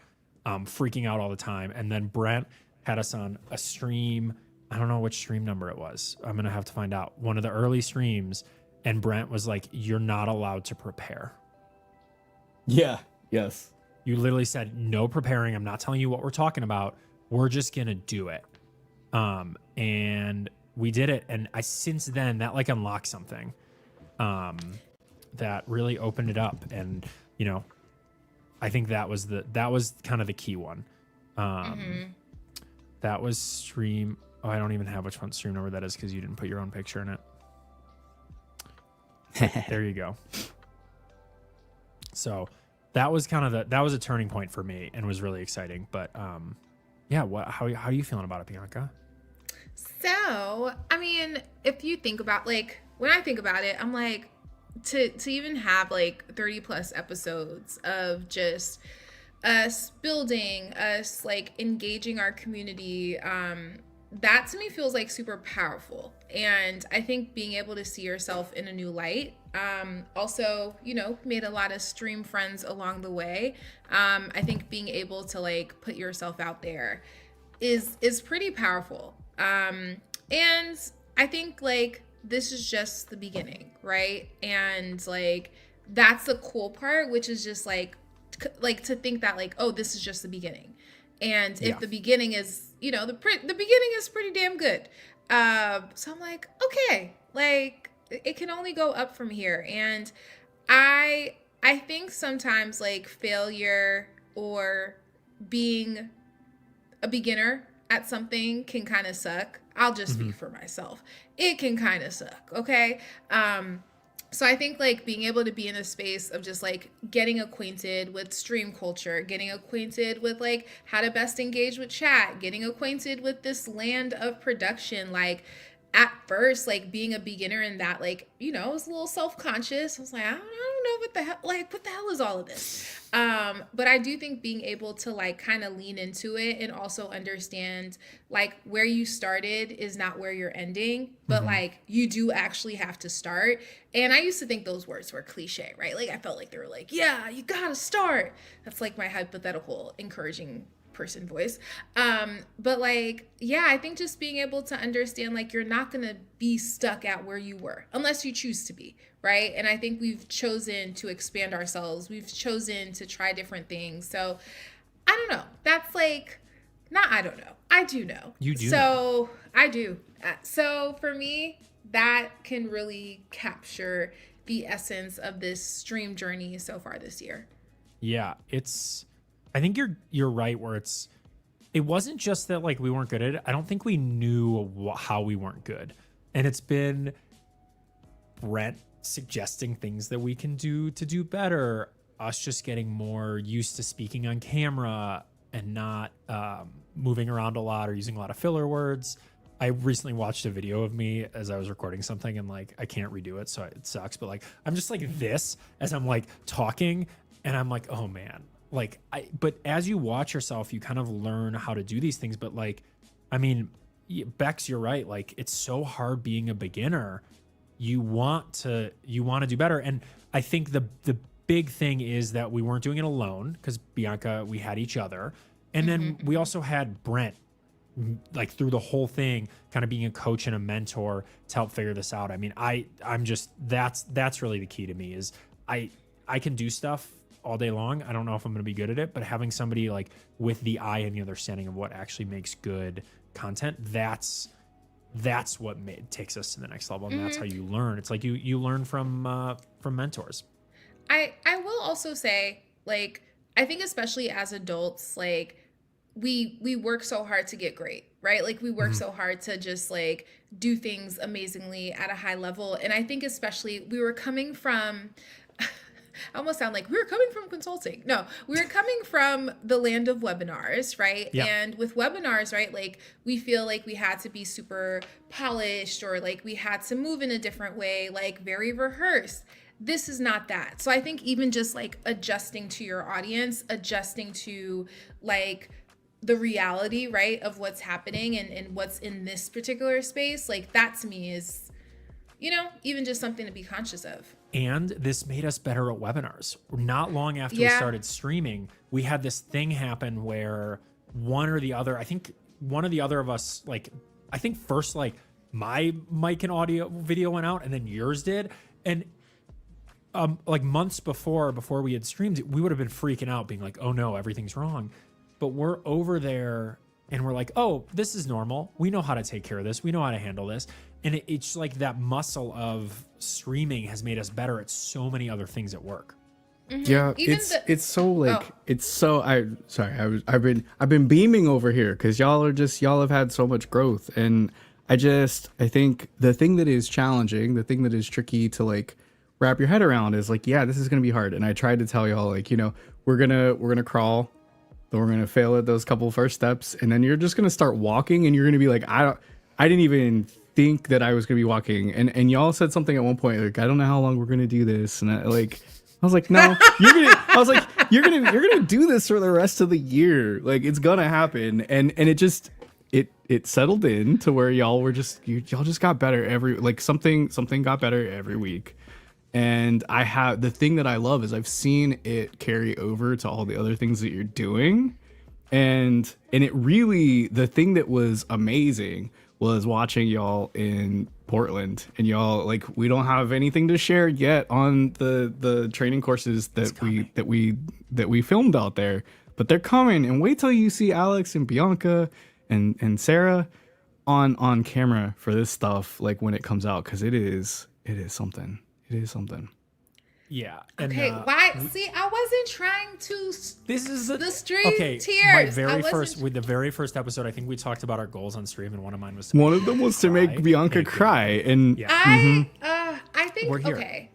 Freaking out all the time. And then Brent had us on a stream. I don't know which stream number it was. I'm going to have to find out. One of the early streams. And Brent was like, you're not allowed to prepare. Yeah. Yes. You literally said, no preparing. I'm not telling you what we're talking about. We're just going to do it. And we did it. And since then, that like unlocked something that really opened it up. And, I think that was kind of the key one. That was stream. Oh, I don't even have which one stream number that is because you didn't put your own picture in it. There you go. So that was that was a turning point for me and was really exciting. But yeah, how are you feeling about it, Bianca? So, I mean, if you think about when I think about it, I'm like to even have 30 plus episodes of just us building, us engaging our community, that to me feels super powerful. And I think being able to see yourself in a new light, also, made a lot of stream friends along the way. I think being able to put yourself out there is pretty powerful. And I think this is just the beginning, right? And that's the cool part, which is just to think that oh, this is just the beginning. And if the beginning is, the beginning is pretty damn good. So I'm like, okay, it can only go up from here. And I think sometimes failure or being a beginner at something can kind of suck. I'll just speak for myself. It can kind of suck. Okay. So I think being able to be in a space of just getting acquainted with stream culture, getting acquainted with how to best engage with chat, getting acquainted with this land of production, at first, being a beginner in that, I was a little self-conscious. I was like, I don't know what the hell, what the hell is all of this? But I do think being able to kind of lean into it and also understand where you started is not where you're ending, but you do actually have to start. And I used to think those words were cliche, right? I felt they were yeah, you gotta start. That's my hypothetical encouraging person voice. But yeah, I think just being able to understand you're not gonna be stuck at where you were unless you choose to be, right? And I think we've chosen to expand ourselves. We've chosen to try different things. So I don't know. That's not, I don't know. I do know. You do. So know. I do. So for me, that can really capture the essence of this stream journey so far this year. Yeah, I think you're right where it wasn't just that we weren't good at it. I don't think we knew how we weren't good. And it's been Brent suggesting things that we can do to do better, us just getting more used to speaking on camera and not moving around a lot or using a lot of filler words. I recently watched a video of me as I was recording something and I can't redo it, so it sucks. But I'm just this as I'm talking and I'm oh man. But as you watch yourself, you kind of learn how to do these things. But I mean, Bex, you're right. It's so hard being a beginner. You want to do better. And I think the big thing is that we weren't doing it alone because Bianca, we had each other. And then we also had Brent, like through the whole thing, kind of being a coach and a mentor to help figure this out. I mean, I'm just, that's really the key to me is I can do stuff all day long. I don't know if I'm going to be good at it, but having somebody like with the eye and the understanding of what actually makes good content, that's what takes us to the next level. And that's how you learn. It's like you learn from mentors. I will also say, like, I think especially as adults, like, we work so hard to get great, right? Like we work so hard to just like do things amazingly at a high level. And I think especially we were coming from, I almost sound like we were coming from consulting. No, we were coming from the land of webinars, right? Yeah. And with webinars, right, like we feel like we had to be super polished or like we had to move in a different way, like very rehearsed. This is not that. So I think even just like adjusting to your audience, adjusting to like the reality, right, of what's happening and what's in this particular space, like that to me is, you know, even just something to be conscious of. And this made us better at webinars. Not long after we started streaming, we had this thing happen where one or the other, I think one or the other of us, like, I think first, like, my mic and audio video went out and then yours did. And like months before we had streamed it, we would have been freaking out being like, oh no, everything's wrong. But we're over there and we're like, oh, this is normal. We know how to take care of this. We know how to handle this. And it's like that muscle of streaming has made us better at so many other things at work. Yeah, it's so like it's so I've been beaming over here because y'all have had so much growth, and I think the thing that is challenging, the thing that is tricky to like wrap your head around is like, yeah, this is gonna be hard. And I tried to tell y'all, like, you know, we're gonna crawl, then we're gonna fail at those couple first steps, and then you're just gonna start walking, and you're gonna be like, I didn't even think that I was gonna be walking, and y'all said something at one point like, I don't know how long we're gonna do this, and I was like, no, you're gonna do this for the rest of the year, like it's gonna happen, and it settled in to where y'all just got better something got better every week. And the thing that I love is I've seen it carry over to all the other things that you're doing. And it really, the thing that was amazing was watching y'all in Portland, and y'all, like, we don't have anything to share yet on the training courses that we filmed out there, but they're coming. And wait till you see Alex and Bianca and Sarah on camera for this stuff, like when it comes out, because it is something. It is something. Yeah. And, okay. Why? See, I wasn't trying to. This is the stream tears. With the very first episode, I think we talked about our goals on stream, and one of mine was one of them was to make Bianca cry, and yeah. I think we're here. Okay.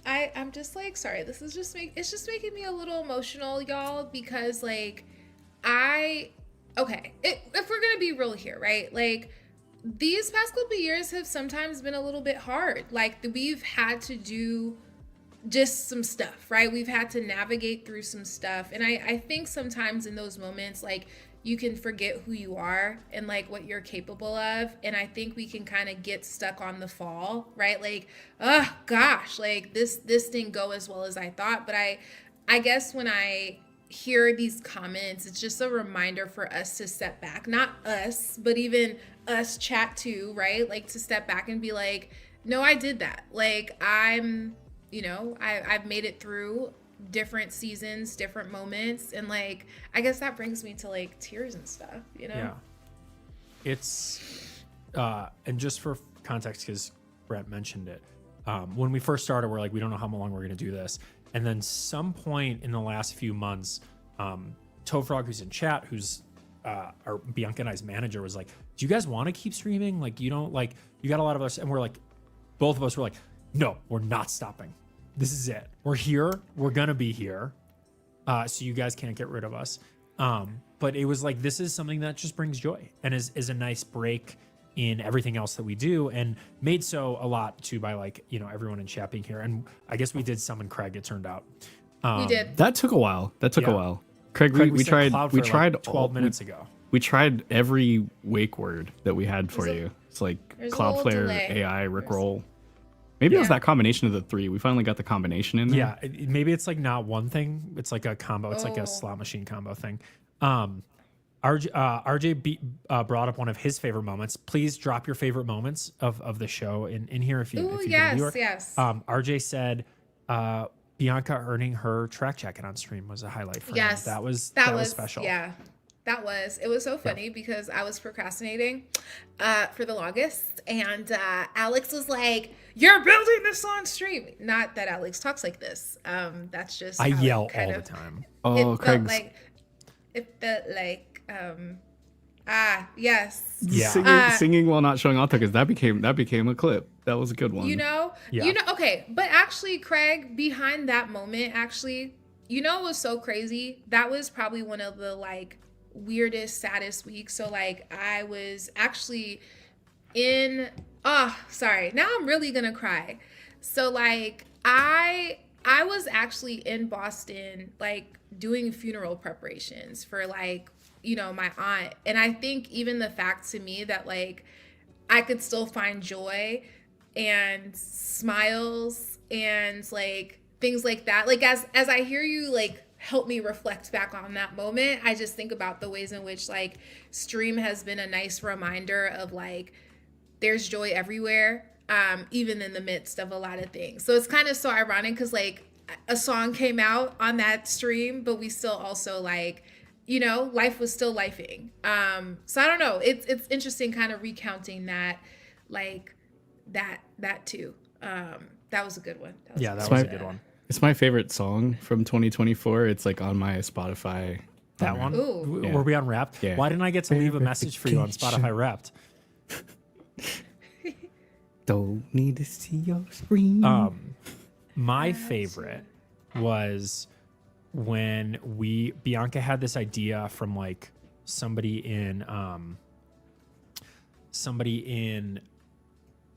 I'm just like, sorry. This is just it's just making me a little emotional, y'all, because like if we're gonna be real here, right? Like, these past couple of years have sometimes been a little bit hard. Like, we've had to do just some stuff, right? We've had to navigate through some stuff. And I think sometimes in those moments, like, you can forget who you are and like what you're capable of. And I think we can kind of get stuck on the fall, right? Like, oh gosh, like this didn't go as well as I thought. But I guess when I hear these comments, it's just a reminder for us to step back, not us, but even us chat too, right? Like, to step back and be like, no, I did that. Like, I've made it through different seasons, different moments. And like, I guess that brings me to like tears and stuff, you know? Yeah. It's, and just for context, because Brett mentioned it, when we first started, we're like, we don't know how long we're going to do this. And then some point in the last few months, Tofrog, who's in chat, who's our Bianca and I's manager, was like, do you guys want to keep streaming? Like, you don't, like, you got a lot of us. And we're like, both of us were like, no, we're not stopping. This is it. We're here. We're going to be here. So you guys can't get rid of us. But it was like, this is something that just brings joy and is a nice break in everything else that we do, and made so a lot too by, like, you know, everyone in chat being here. And I guess we did summon Craig, it turned out. We did. That took a while. Craig, we tried 12 minutes ago. We tried every wake word that we had for you. It's like Cloudflare, AI, Rickroll. Maybe it was that combination of the three. We finally got the combination in there. Yeah, maybe it's like not one thing. It's like a combo. It's like a slot machine combo thing. Brought up one of his favorite moments. Please drop your favorite moments of the show in here if you Ooh, if you're yes, a viewer. yes. RJ said Bianca earning her track jacket on stream was a highlight for him. That was special. Yeah, that was. It was so funny because I was procrastinating for the longest, and Alex was like, "You're building this on stream." Not that Alex talks like this. That's just I yell all the time. Oh, Craig's it felt like yes. Yeah. Singing while not showing off because that became a clip. That was a good one. Okay, but actually, Craig, behind that moment, actually, it was so crazy. That was probably one of the like weirdest, saddest weeks. So like I was actually sorry, now I'm really gonna cry. So like I was actually in Boston, like doing funeral preparations for like, my aunt. And I think even the fact to me that like I could still find joy and smiles and like things like that. Like as I hear you like help me reflect back on that moment, I just think about the ways in which like stream has been a nice reminder of like there's joy everywhere, even in the midst of a lot of things. So it's kind of so ironic because like a song came out on that stream, but we still also like, life was still lifing. So I don't know. It's interesting kind of recounting that, like that too. That was a good one. That was a good one. It's my favorite song from 2024. It's like on my Spotify. That one? Ooh. Yeah. Were we on Wrapped? Yeah. Why didn't I get to leave a message for you on Spotify Wrapped? Don't need to see your screen. My favorite was when Bianca had this idea from like somebody in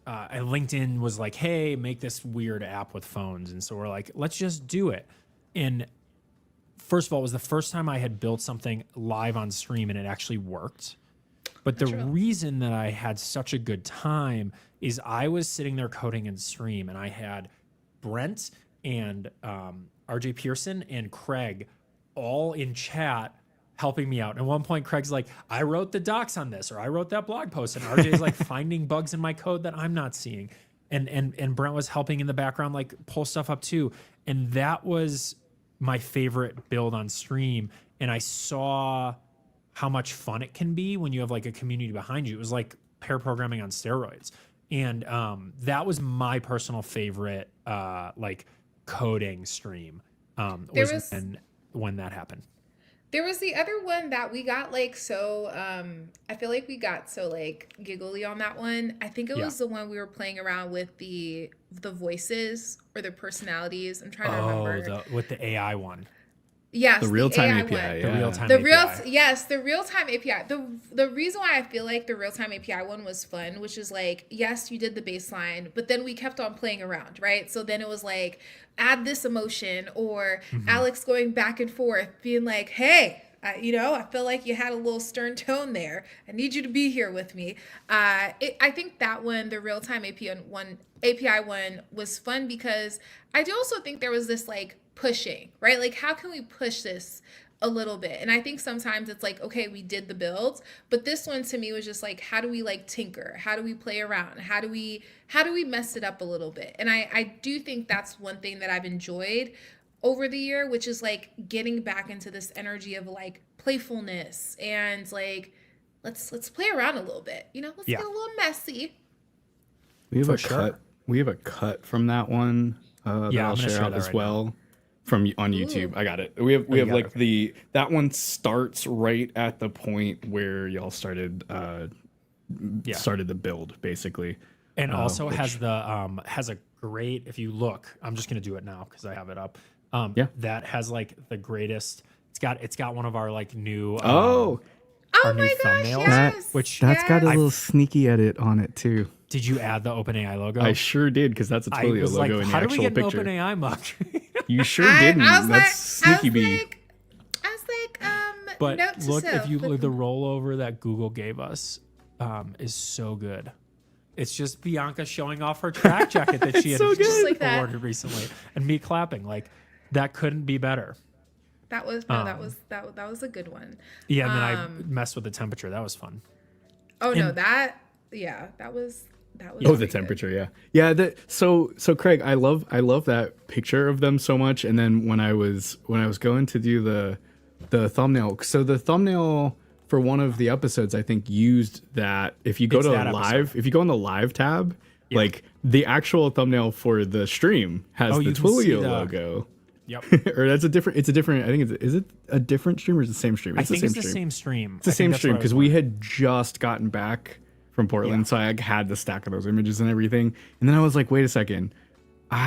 LinkedIn was like, hey, make this weird app with phones. And so we're like, let's just do it. And first of all, it was the first time I had built something live on stream and it actually worked. But the reason that I had such a good time is I was sitting there coding in stream and I had Brent and RJ Pearson and Craig all in chat helping me out. And at one point, Craig's like, I wrote the docs on this, or I wrote that blog post. And RJ's like finding bugs in my code that I'm not seeing. And Brent was helping in the background, like pull stuff up too. And that was my favorite build on stream. And I saw how much fun it can be when you have like a community behind you. It was like pair programming on steroids. And that was my personal favorite like coding stream when that happened. There was the other one that we got like so I feel like we got so like giggly on that one. I think it was the one we were playing around with the voices or the personalities. I'm trying to remember. With the AI one. Yes, the real-time API. Yeah. The real-time API. Yes, the real-time API. The reason why I feel like the real-time API one was fun, which is like, yes, you did the baseline, but then we kept on playing around, right? So then it was like, add this emotion, or Alex going back and forth, being like, hey, I feel like you had a little stern tone there. I need you to be here with me. I think that one, the real-time API one was fun because I do also think there was this like pushing, right? Like, how can we push this a little bit? And I think sometimes it's like, okay, we did the builds, but this one to me was just like, how do we like tinker? How do we play around? How do we mess it up a little bit? And I do think that's one thing that I've enjoyed over the year, which is like getting back into this energy of like playfulness and like, let's play around a little bit, let's get a little messy. We have a cut from that one that I'll share out as well. From on YouTube. Ooh. I got it. We have like that one starts right at the point where y'all started started the build basically. And also has a great, if you look, I'm just gonna do it now because I have it up. That has like the greatest, it's got one of our like new oh my gosh, thumbnails. That's got a little sneaky edit on it too. Did you add the OpenAI logo? I sure did, because that's a Twilio logo in the actual picture. How do we get an OpenAI mug? You sure didn't. That's sneaky bee. I was like, but note to look, self, if you look, the rollover that Google gave us is so good. It's just Bianca showing off her track jacket that she had awarded recently, and me clapping. Like, that couldn't be better. That was no, that was a good one. Yeah, and then I messed with the temperature. That was fun. Oh no, And- that was Oh, the pretty temperature, yeah. So Craig, I love that picture of them so much. And then when I was going to do the thumbnail, so the thumbnail for one of the episodes, I think used that. If you go It's to that live, episode. if you go on the live tab, like the actual thumbnail for the stream has Oh, the you can see Twilio the- logo. Yep. Or that's a different. It's a different. I think is it a different stream or is it the same stream? I think it's the same stream. It's the same stream because we had just gotten back from Portland, so I had the stack of those images and everything. And then I was like, wait a second,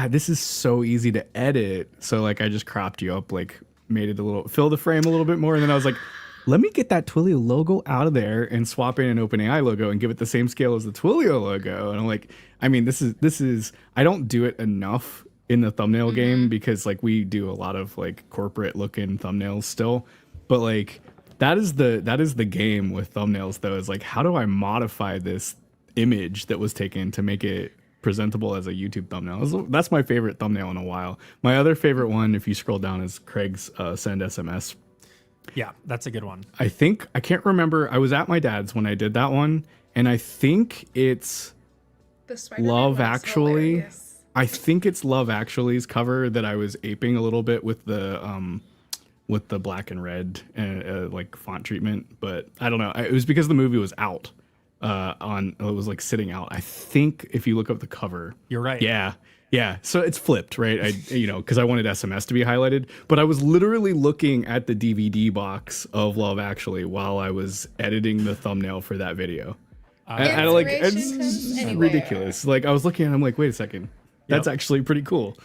this is so easy to edit. So like I just cropped you up, like made it a little, fill the frame a little bit more, and then I was like, let me get that Twilio logo out of there and swap in an OpenAI logo and give it the same scale as the Twilio logo. And I'm like, I mean, this is I don't do it enough in the thumbnail game because like we do a lot of like corporate looking thumbnails still, but like that is the game with thumbnails though, is like, how do I modify this image that was taken to make it presentable as a YouTube thumbnail? That's my favorite thumbnail in a while. My other favorite one, if you scroll down, is Craig's send SMS. Yeah, that's a good one. I can't remember. I was at my dad's when I did that one, and I think it's The Spider-Man Love one is Actually. hilarious. I think it's Love Actually's cover that I was aping a little bit with the black and red like font treatment, but I don't know. It was because the movie was out it was like sitting out. I think if you look up the cover, You're right. yeah. So it's flipped, right? Because I wanted SMS to be highlighted, but I was literally looking at the DVD box of Love Actually while I was editing the thumbnail for that video. I like Inspiration comes it's anywhere. ridiculous. Like I was looking and I'm like, wait a second. That's actually pretty cool.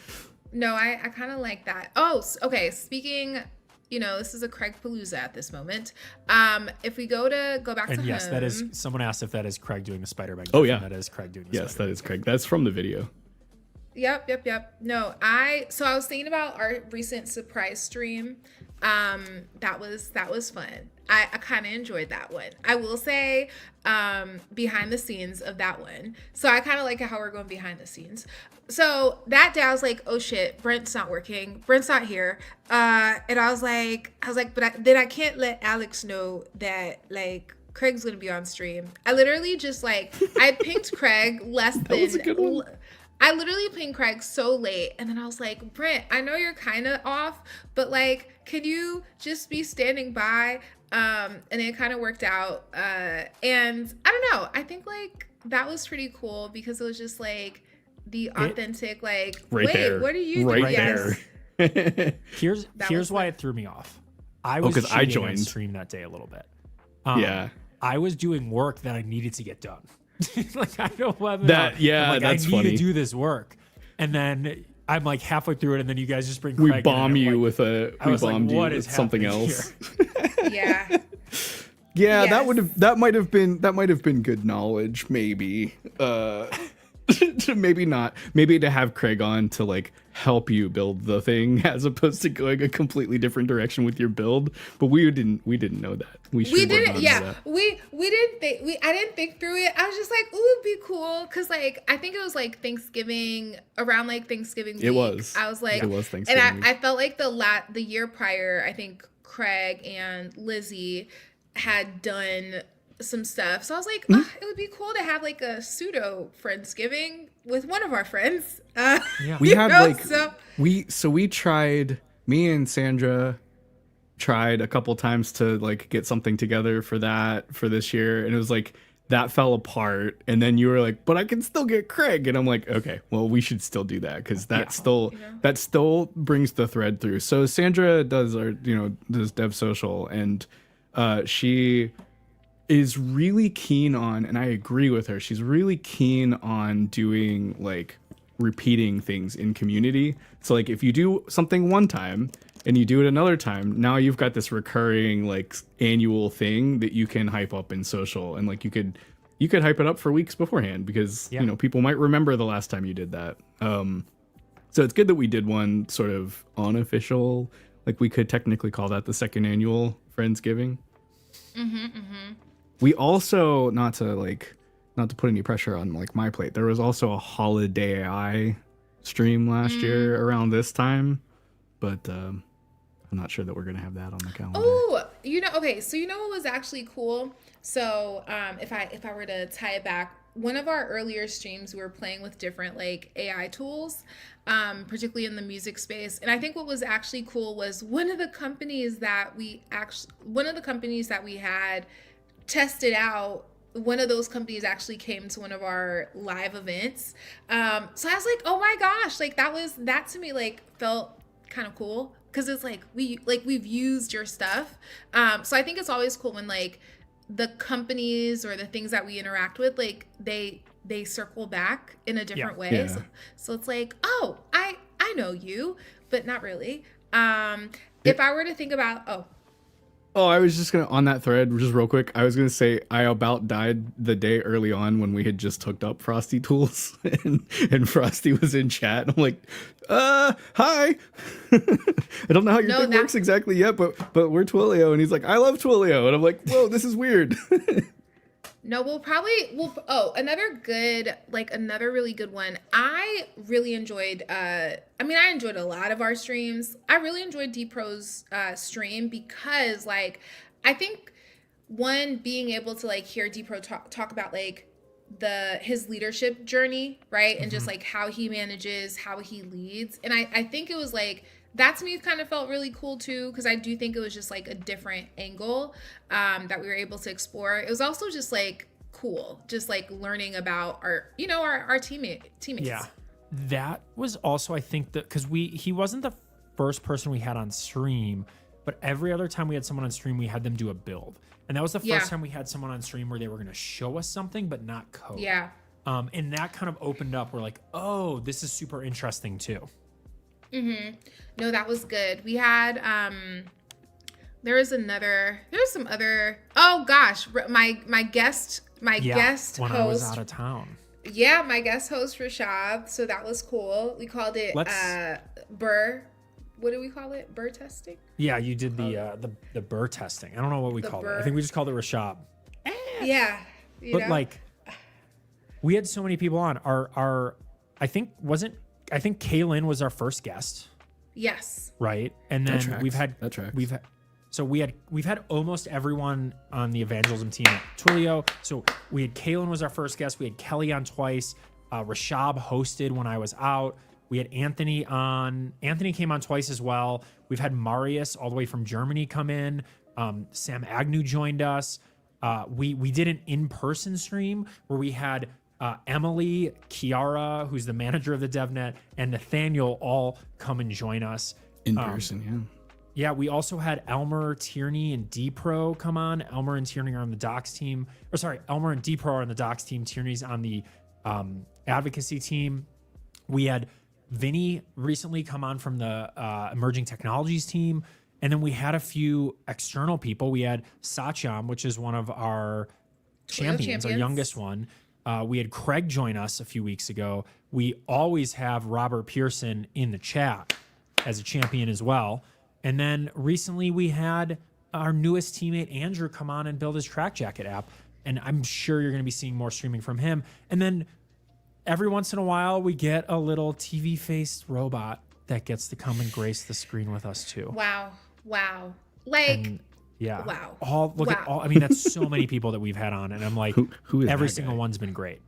No, I kind of like that. Oh, okay. Speaking, this is a Craig Palooza at this moment. If we go back to And yes, home, that is. Someone asked if that is Craig doing the Spider-Man. Oh, gif, yeah. and that is Craig doing the Yes, Spider-Man. that is Craig. That's from the video. Yep. No, so I was thinking about our recent surprise stream. That was fun. I kind of enjoyed that one. I will say, behind the scenes of that one. So I kind of like how we're going behind the scenes. So that day I was like, oh shit, Brent's not working. Brent's not here. And I was like, but then I can't let Alex know that like Craig's gonna be on stream. I literally just like, I pinged Craig less than. was a good one. I literally pinged Craig so late, and then I was like, Brent, I know you're kind of off, but like, can you just be standing by? And it kind of worked out. And I don't know. I think like that was pretty cool because it was just like the authentic, like, Right wait, there. what are you Right doing? Yes. there. Here's was why it threw me off. I was 'cause I cheating on joined. stream that day a little bit. Yeah. I was doing work that I needed to get done. Like I don't have That- yeah, I'm like, that's I need funny. to do this work, and then I'm like halfway through it, and then you guys just bring We Craig in, bomb and I'm you like, with I was like, bombed what you is with something happening else. Yeah. Yeah, Yes. that might have been good knowledge, maybe. Maybe not. Maybe to have Craig on to like help you build the thing as opposed to going a completely different direction with your build. But we didn't know that. We should work didn't, on yeah. that. We didn't think I didn't think through it. I was just like, ooh, it'd be cool. Cause like I think it was like Thanksgiving, around like Thanksgiving week. It was. I was like, It was Thanksgiving and week. I felt like the year prior, I think Craig and Lizzie had done some stuff. So I was like, Hmm? it would be cool to have like a pseudo Friendsgiving with one of our friends. We you had know, like we tried, me and Sandra tried a couple times to like get something together for this year, and it was like that fell apart, and then you were like, but I can still get Craig, and I'm like, okay, well, we should still do that because that still brings the thread through. So Sandra does does Dev Social, and she is really keen on, and I agree with her, she's really keen on doing like repeating things in community. So like if you do something one time and you do it another time, now you've got this recurring like annual thing that you can hype up in social, and like you could hype it up for weeks beforehand because people might remember the last time you did that. So it's good that we did one sort of unofficial, like we could technically call that the second annual Friendsgiving. We also, not to put any pressure on like my plate, there was also a holiday AI stream last year around this time, but I'm not sure that we're going to have that on the calendar. Oh, okay. So what was actually cool? So if I were to tie it back, one of our earlier streams, we were playing with different like AI tools, particularly in the music space. And I think what was actually cool was one of the companies that we had tested out. One of those companies actually came to one of our live events. So I was like, oh my gosh, like that to me like felt kind of cool, because it's like we've used your stuff. So I think it's always cool when like the companies or the things that we interact with, like they circle back in a different way. Yeah. So it's like, oh, I know you, but not really. If I were to think about Oh, I was just going to, on that thread, just real quick, I was going to say I about died the day early on when we had just hooked up Frosty Tools and Frosty was in chat. I'm like, hi. I don't know how your thing works exactly yet, but we're Twilio. And he's like, I love Twilio. And I'm like, whoa, this is weird. No, another really good one. I really enjoyed, I enjoyed a lot of our streams. I really enjoyed D-Pro's stream because, like, I think, one, being able to, like, hear D-Pro talk about, like, his leadership journey, right? And just, like, how he manages, how he leads. And I think it was, like, that to me kind of felt really cool too, because I do think it was just like a different angle that we were able to explore. It was also just like cool, just like learning about our teammates. Yeah, that was also, I think, that because he wasn't the first person we had on stream, but every other time we had someone on stream, we had them do a build, and that was the first time we had someone on stream where they were going to show us something but not code. Yeah. And that kind of opened up. We're like, oh, this is super interesting too. Mm-hmm. No, that was good. We had there was some other, oh gosh, my guest when host I was out of town. Yeah, my guest host Rashab. So that was cool. We called it burr. What do we call it? Burr testing? Yeah, you did the burr testing. I don't know what we called it. I think we just called it Rashab. Yeah. Like, we had so many people on. I think Kaylin was our first guest. Yes. Right. And then we've had almost everyone on the evangelism team at Twilio. So we had Kaylin was our first guest. We had Kelly on twice. Rashab hosted when I was out. We had Anthony on. Anthony came on twice as well. We've had Marius all the way from Germany come in. Sam Agnew joined us. We did an in-person stream where we had Emily, Kiara, who's the manager of the DevNet, and Nathaniel all come and join us. In person, yeah. We also had Elmer, Tierney, and D-Pro come on. Elmer and Tierney are on the docs team. Elmer and D-Pro are on the docs team. Tierney's on the advocacy team. We had Vinny recently come on from the emerging technologies team. And then we had a few external people. We had Satyam, which is one of our champions, our youngest one. We had Craig join us a few weeks ago. We always have Robert Pearson in the chat as a champion as well. And then recently we had our newest teammate, Andrew, come on and build his Track Jacket app. And I'm sure you're going to be seeing more streaming from him. And then every once in a while, we get a little TV-faced robot that gets to come and grace the screen with us too. Wow. Wow. Yeah. Wow. I mean, that's so many people that we've had on, and I'm like, who is every that single guy? one's been great.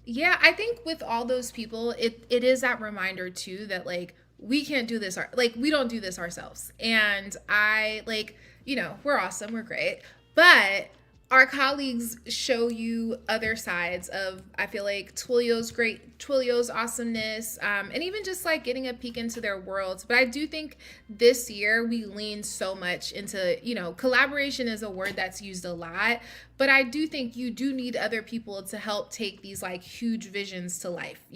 Yeah, I think with all those people, it is that reminder too that like we can't do this, we don't do this ourselves. And we're awesome, we're great, but our colleagues show you other sides of, I feel like, Twilio's awesomeness, and even just like getting a peek into their worlds. But I do think this year we leaned so much into, collaboration is a word that's used a lot, but I do think you do need other people to help take these like huge visions to life.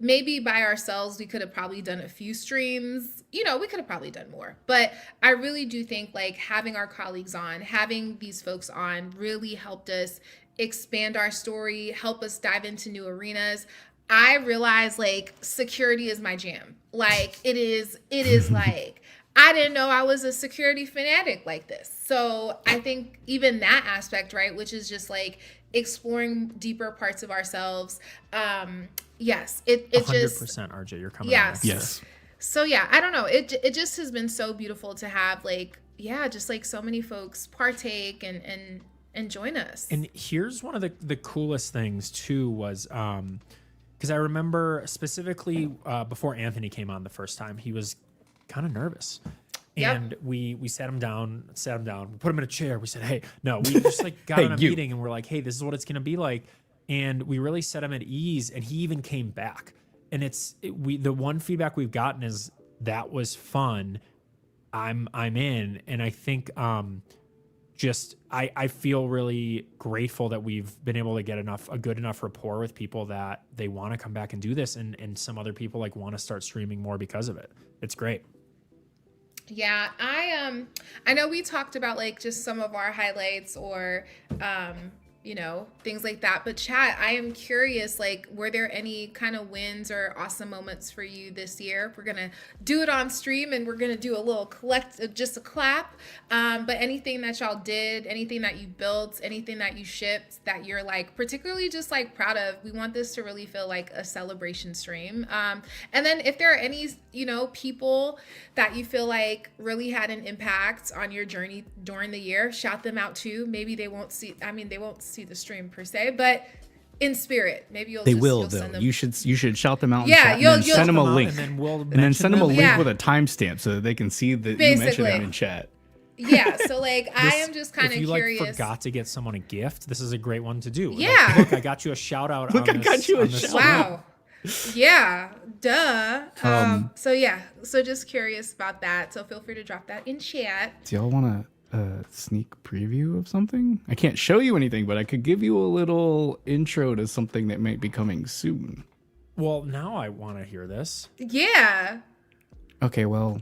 Maybe by ourselves, we could have probably done a few streams, we could have probably done more, but I really do think like having our colleagues on, having these folks on really helped us expand our story, help us dive into new arenas. I realized like security is my jam. Like it is like, I didn't know I was a security fanatic like this. So I think even that aspect, right, which is just like exploring deeper parts of ourselves. Yes, it 100%, just, RJ, you're coming. yes. Yes. So yeah, I don't know. It just has been so beautiful to have like, yeah, just like so many folks partake and join us. And here's one of the coolest things too was because I remember specifically before Anthony came on the first time, he was kind of nervous. And we sat him down, we put him in a chair. We said, hey, no, we just like got in a meeting and we're like, hey, this is what it's going to be like. And we really set him at ease. And he even came back. And the one feedback we've gotten is that was fun. I'm in. And I think I feel really grateful that we've been able to get a good enough rapport with people that they want to come back and do this. And some other people like want to start streaming more because of it. It's great. Yeah, I know we talked about like just some of our highlights or you know, things like that. But chat, I am curious, like, were there any kind of wins or awesome moments for you this year? We're gonna do it on stream and we're gonna do a little just a clap. But anything that y'all did, anything that you built, anything that you shipped that you're like particularly just like proud of, we want this to really feel like a celebration stream. And then if there are any, you know, people that you feel like really had an impact on your journey during the year, shout them out too. Maybe they won't see the stream per se, but in spirit, maybe you'll though. Send them. You should shout them out. Yeah, in chat and then send them a link, and then send them a link Yeah. with a timestamp so that they can see that Basically. you mentioned them in chat. Yeah, so like I am just kind of if you curious. Like forgot to get someone a gift, this is a great one to do. Yeah. Like, look, I got you a shout out. Look, I got you a shout out. Wow. Yeah, duh. So just curious about that. So feel free to drop that in chat. Do y'all want a sneak preview of something? I can't show you anything, but I could give you a little intro to something that might be coming soon. Well, now I want to hear this. Yeah. Okay, well,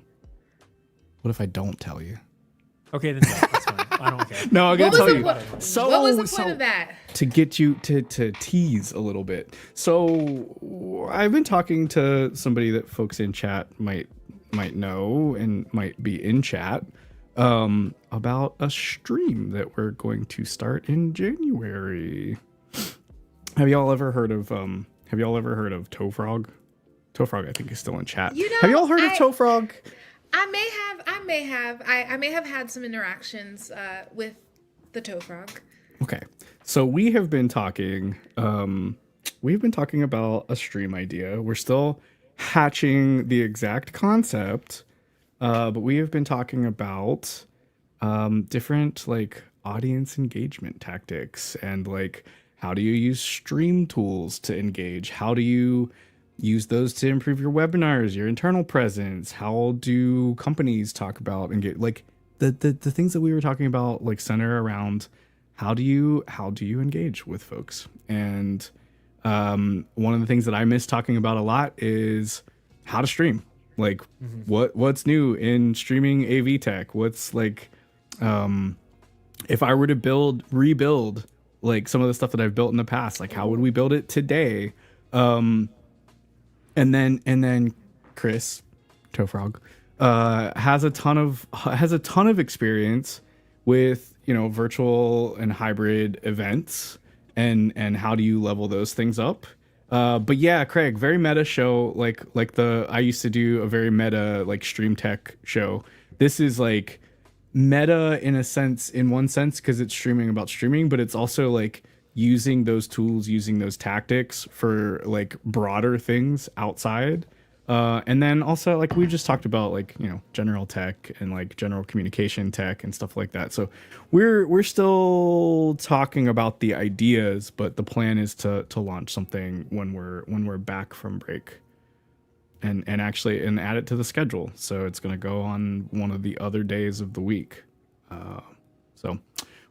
what if I don't tell you? Okay, then that's fine. I don't care. No, I'm gonna tell you. What was the point of that? To get you to tease a little bit. So I've been talking to somebody that folks in chat might know and might be in chat about a stream that we're going to start in January. Have y'all ever heard of Toefrog? Toefrog, I think, is still in chat. You know, have y'all heard of Toefrog? I may have had some interactions with the Toefrog. Okay, so we have been talking. We've been talking about a stream idea. We're still hatching the exact concept, but we have been talking about different like audience engagement tactics and like how do you use stream tools to engage? How do you use those to improve your webinars, your internal presence? How do companies talk about and get like the things that we were talking about like center around how do you engage with folks? And one of the things that I miss talking about a lot is how to stream. Like what's new in streaming AV tech? What's like if I were to rebuild like some of the stuff that I've built in the past, like how would we build it today? And then Chris Toefrog has a ton of experience with, you know, virtual and hybrid events and how do you level those things up. But yeah, Craig, very meta show. Like I used to do a very meta like stream tech show. This is like meta in one sense because it's streaming about streaming, but it's also like using those tools, using those tactics for like broader things outside. And then also like we just talked about like, you know, general tech and like general communication tech and stuff like that. So we're still talking about the ideas, but the plan is to launch something when we're back from break and actually add it to the schedule. So it's going to go on one of the other days of the week. So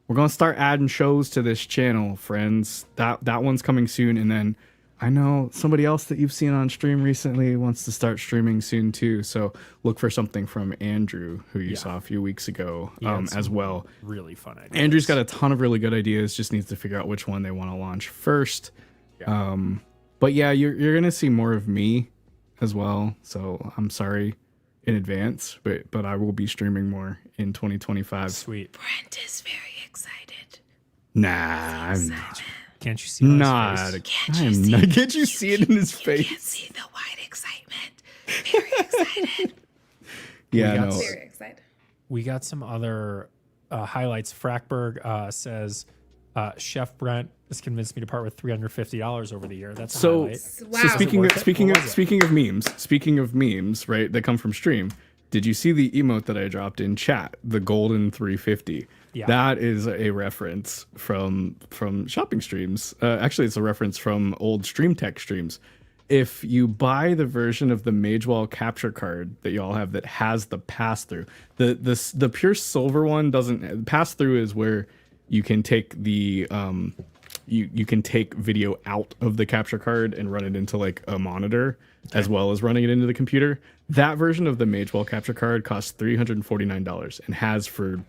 we're going to start adding shows to this channel, friends. That one's coming soon. And then I know somebody else that you've seen on stream recently wants to start streaming soon too. So look for something from Andrew, who you saw a few weeks ago, as well. Really fun ideas. Andrew's got a ton of really good ideas. Just needs to figure out which one they want to launch first. Yeah. But yeah, you're going to see more of me as well. So I'm sorry in advance, but I will be streaming more in 2025. Sweet. Brent is very excited. Nah, I'm not. Can't you see it on his face? Can't you see it in his face? You can't see the wide excitement. very excited. Yeah, We got no. Very excited. We got some other highlights. Frackberg says Chef Brent has convinced me to part with $350 over the year. That's a So, highlight. Wow. so speaking of What was it? speaking of memes, right? That come from stream. Did you see the emote that I dropped in chat? The golden 350. Yeah. That is a reference from shopping streams. Actually, it's a reference from old Stream Tech streams. If you buy the version of the Magewell capture card that y'all have that has the pass through, the pure silver one doesn't. Pass through is where you can take the you can take video out of the capture card and run it into like a monitor, as well as running it into the computer. That version of the Magewell capture card costs $349 and has for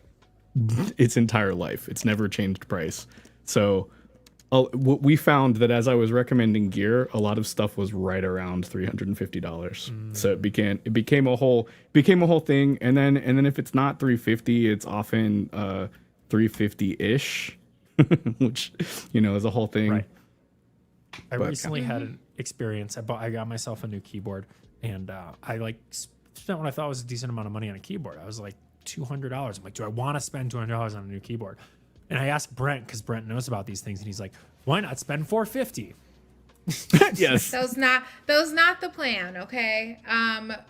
its entire life. It's never changed price. So we found that as I was recommending gear, a lot of stuff was right around $350. So it became a whole thing. And then if it's not 350, it's often 350-ish, which is a whole thing. Right. I But- recently had an experience. I got myself a new keyboard, and I spent what I thought was a decent amount of money on a keyboard. I was like $200. I'm like, do I want to spend $200 on a new keyboard? And I asked Brent, because Brent knows about these things, and he's like, why not spend $450? Yes. That was not the plan. Okay.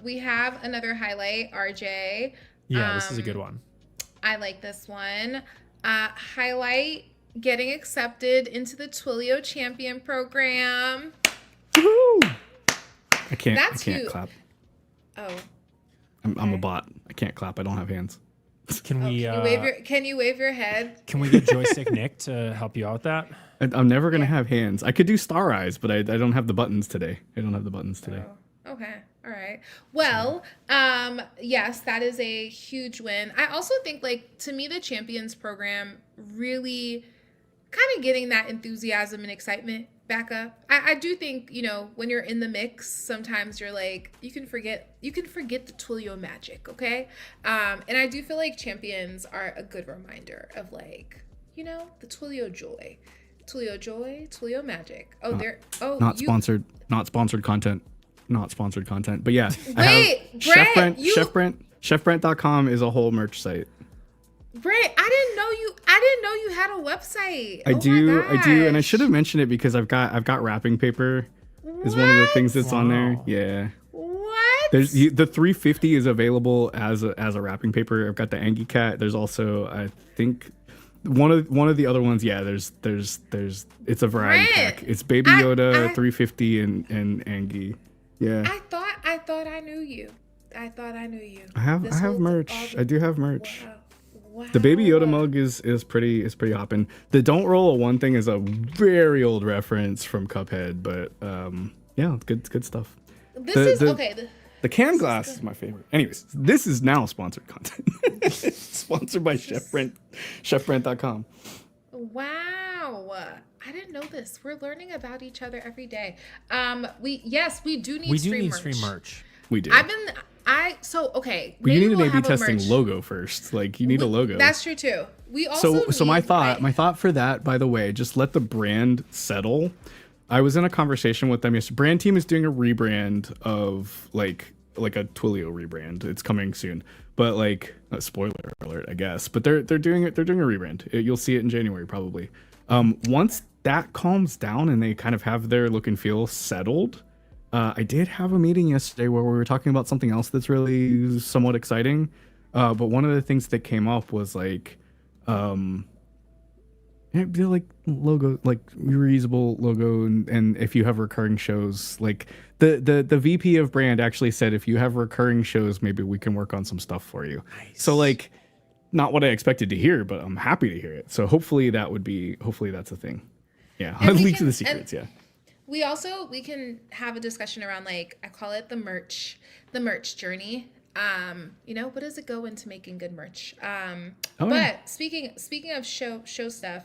We have another highlight, RJ. Yeah, this is a good one. I like this one. Highlight getting accepted into the Twilio champion program. Woohoo! I can't That's huge. clap. Oh. I'm a bot. I can't clap. I don't have hands. Can we Can you wave your head? can we get Joystick Nick to help you out with that? I'm never gonna have hands. I could do star eyes, but I don't have the buttons today. Oh, okay. All right. Well, yes, that is a huge win. I also think, to me, the Champions program really kind of getting that enthusiasm and excitement back up. I do think, when you're in the mix, sometimes you're like, you can forget the Twilio magic, okay? And I do feel like Champions are a good reminder of the Twilio joy. Twilio joy, Twilio magic. Not sponsored content. But yeah. Wait, Brent, Chefbrent.com is a whole merch site. Brent, I didn't know you had a website. I Oh do, my and I gosh. should have mentioned it because I've got wrapping paper is one of the things that's on there. Wow. Yeah. What? There's the 350 is available as a wrapping paper. I've got the Angie cat. There's also, I think, one of the other ones. Yeah, there's it's a variety Brent, pack. It's Baby Yoda, I 350, and Angie. Yeah. I thought I knew you. I I This have whole- merch. all I do have merch. Wow. The Baby Yoda mug is pretty hopping. The Don't Roll a One thing is a very old reference from Cuphead, but yeah, it's good stuff. This the- is the- okay. The can glass is my favorite. Anyways, this is now sponsored content. Sponsored by chefbrent.com. Wow. I didn't know this. We're learning about each other every day. We do need We do stream need merch. stream merch. We do. Okay. But you maybe need an we'll A/B have a testing merch. logo first. Like you need a logo. That's true too. We also So my need, thought for that, by the way, just let the brand settle. I was in a conversation with them yesterday. Brand team is doing a rebrand of like a Twilio rebrand. It's coming soon. But spoiler alert, I guess. But they're doing it. They're doing a rebrand. You'll see it in January probably. Once that calms down and they kind of have their look and feel settled, I did have a meeting yesterday where we were talking about something else that's really somewhat exciting. But one of the things that came up was logo, reusable logo, and if you have recurring shows, the VP of brand actually said if you have recurring shows, maybe we can work on some stuff for you. Nice. So not what I expected to hear, but I'm happy to hear it. So hopefully that's a thing. Yeah, I'll leak to the secrets. Yeah. We can have a discussion around I call it the merch journey. What does it go into making good merch? But speaking of show stuff,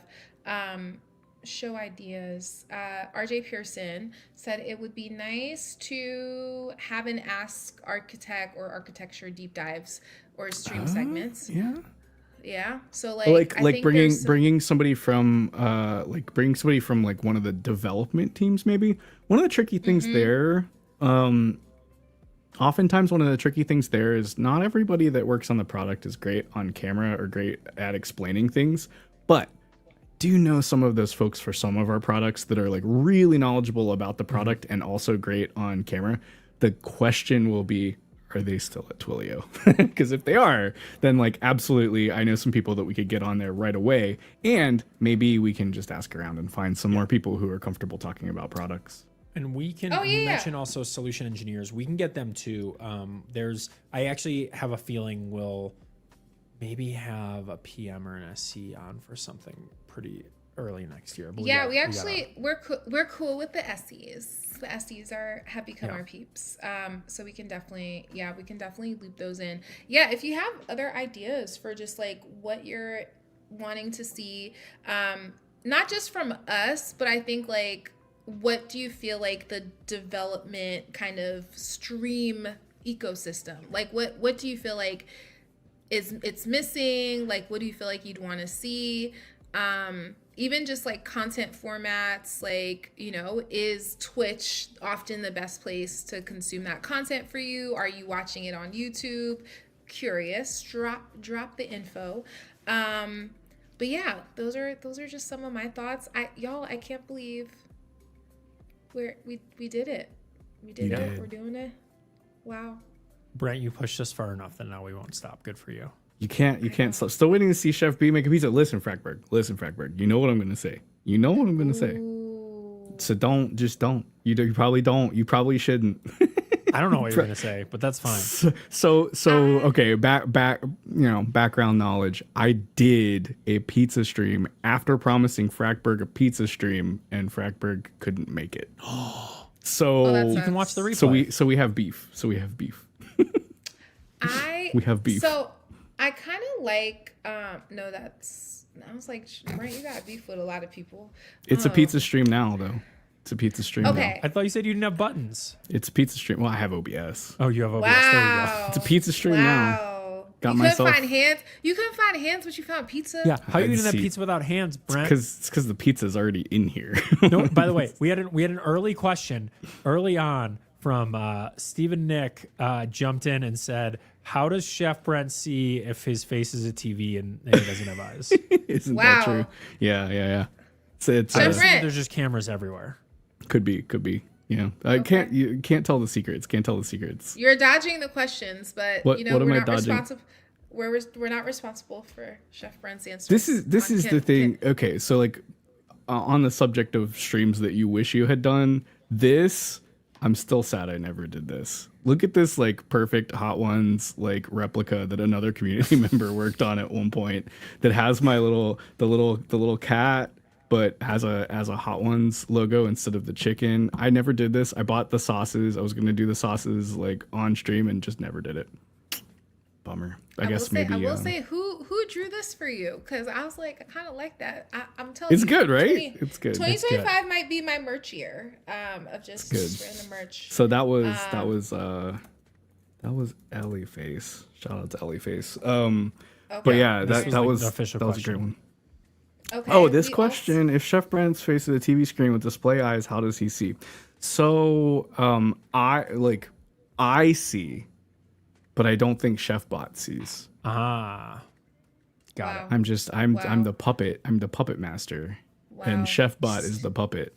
show ideas, RJ Pearson said it would be nice to have an Ask Architect or Architecture deep dives or stream segments. Yeah. Yeah. So I think bringing somebody from one of the development teams maybe. One of the tricky things there oftentimes one of the tricky things there is not everybody that works on the product is great on camera or great at explaining things, but do know some of those folks for some of our products that are like really knowledgeable about the product and also great on camera. The question will be, are they still at Twilio? Because if they are, then like absolutely, I know some people that we could get on there right away, and maybe we can just ask around and find some more people who are comfortable talking about products. And we can you mention also solution engineers. We can get them too. I actually have a feeling we'll maybe have a PM or an SC on for something pretty early next year. But we're cool with the SEs. The SEs have become our peeps. So we can definitely loop those in. Yeah, if you have other ideas for just like what you're wanting to see, not just from us, but I think like what do you feel like the development kind of stream ecosystem? Like what do you feel like it's missing? Like what do you feel like you'd want to see? Even just like content formats, like, you know, is Twitch often the best place to consume that content for you? Are you watching it on YouTube? Curious, drop the info. But yeah, those are just some of my thoughts. I can't believe we did it. We did it. We're doing it. Wow. Brent, you pushed us far enough that now we won't stop. Good for you. You can't stop. Still waiting to see Chef B make a pizza. Listen, Frackberg. You know what I'm gonna say. So don't. You probably don't. You probably shouldn't. I don't know what you're gonna say, but that's fine. So okay. Background knowledge. I did a pizza stream after promising Frackberg a pizza stream, and Frackberg couldn't make it. So you can watch the replay. So we have beef. We have beef. So I kind of like, I was like, right, you got beef with a lot of people. It's a pizza stream now, though. It's a pizza stream. Okay. Now. I thought you said you didn't have buttons. It's a pizza stream. Well, I have OBS. Oh, you have OBS. Wow. There you go. It's a pizza stream now. You couldn't find hands. You couldn't find hands, but you found pizza. Yeah. How you didn't have pizza without hands, Brent? It's because the pizza's already in here. No. By the way, we had an early question early on from Stephen Nick jumped in and said, "How does Chef Brent see if his face is a TV and he doesn't have eyes?" Isn't that true? Yeah. It's there's just cameras everywhere. Could be. Yeah, you can't tell the secrets. You're dodging the questions, but what am I dodging? We're not responsible for Chef Brent's answers. This is the thing. Okay, so like on the subject of streams that you wish you had done, I'm still sad I never did this. Look at this like perfect Hot Ones like replica that another community member worked on at one point that has my the little cat, but has a Hot Ones logo instead of the chicken. I never did this. I bought the sauces. I was gonna do the sauces like on stream and just never did it. Bummer. I will say who drew this for you, because I was like, I kind of like that. I'm telling you, it's good, right? It's good. 2025 might be my merch year of just random merch. So that was Ellie Face. Shout out to Ellie Face. Okay. But yeah, that was a great one. Okay. Oh, this question: if Chef Brent's face of the TV screen with display eyes, how does he see? So I see, but I don't think ChefBot sees. Got it. I'm the puppet. I'm the puppet master, and ChefBot is the puppet.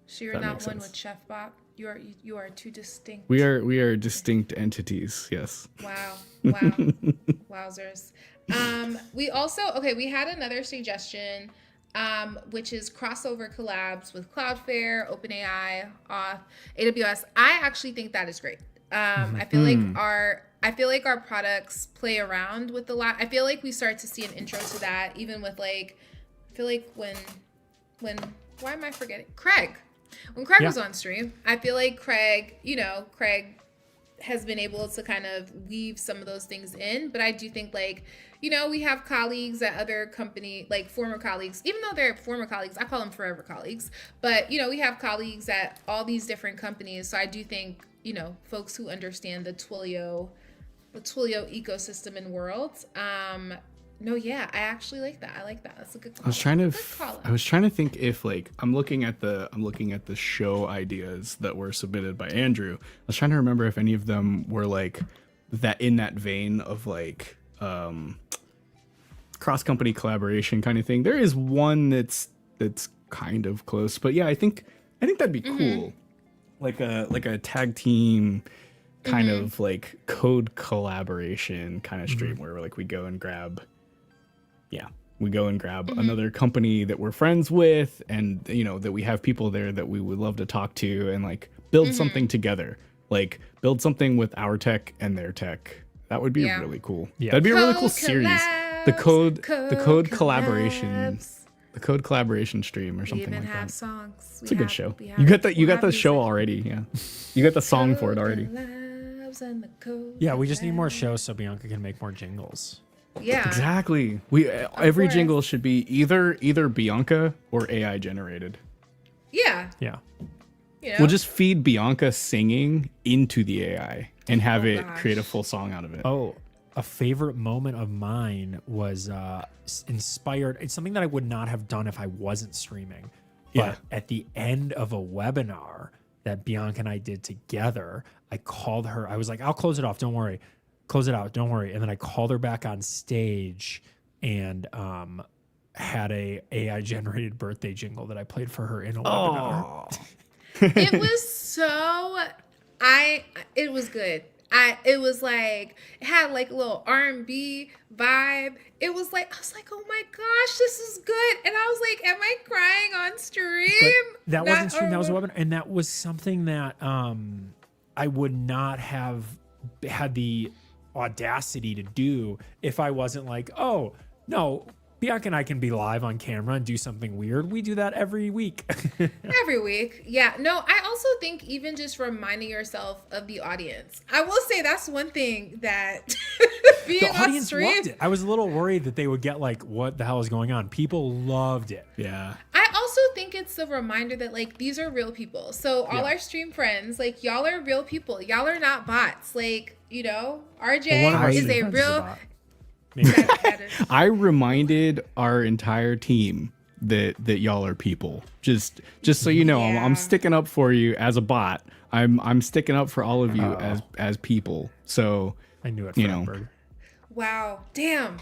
So you're not one with ChefBot. You are two distinct. We are distinct entities. Yes. Wow. Wowzers. We had another suggestion, which is crossover collabs with Cloudflare, OpenAI, Auth, AWS. I actually think that is great. I feel like our products play around with the lot. I feel like we start to see an intro to that, even with like, I feel like when why am I forgetting? Craig. When Craig was on stream, I feel like Craig has been able to kind of weave some of those things in. But I do think we have colleagues at other company, like former colleagues, even though they're former colleagues, I call them forever colleagues. But, we have colleagues at all these different companies. So I do think, folks who understand the Twilio ecosystem and world No, yeah, I actually like that. I like that. That's a good call. I was trying to think if like I'm looking at the show ideas that were submitted by Andrew. I was trying to remember if any of them were like that in that vein of like cross company collaboration kind of thing. There is one that's kind of close, but yeah, I think that'd be cool. Like a tag team kind of like code collaboration kind of stream where like we go and grab another company that we're friends with, and you know that we have people there that we would love to talk to, and like build something together, like build something with our tech and their tech. That would be really cool. Yeah. That'd be a really cool series. The code collaboration. The code collaboration stream or something like that. Songs. It's a good show. You got the show already. Yeah, you got the song for it already. Yeah, we just need more shows so Bianca can make more jingles. Yeah, exactly. Every jingle should be either Bianca or AI generated. Yeah. Yeah. You know? We'll just feed Bianca singing into the AI and have it create a full song out of it. Oh, a favorite moment of mine was inspired. It's something that I would not have done if I wasn't streaming. But at the end of a webinar that Bianca and I did together, I called her. I was like, I'll close it off. Don't worry. Close it out. Don't worry. And then I called her back on stage and had a AI generated birthday jingle that I played for her in a webinar. It was so it was good. It was like, it had like a little R&B vibe. It was like, I was like, oh my gosh, this is good. And I was like, am I crying on stream? But that wasn't stream, that was a webinar. And that was something that I would not have had the audacity to do if I wasn't like, oh, no, Bianca and I can be live on camera and do something weird. We do that every week. Every week. Yeah. No, I also think even just reminding yourself of the audience. I will say that's one thing that being the on audience stream. Loved it. I was a little worried that they would get like, what the hell is going on? People loved it. Yeah. I also think it's a reminder that like these are real people. So all our stream friends, like y'all are real people. Y'all are not bots. Like, you know, RJ is a real... I reminded our entire team that y'all are people. Just so you know, I'm sticking up for you as a bot. I'm sticking up for all of you as people. So I knew it. You know. Wow. Damn.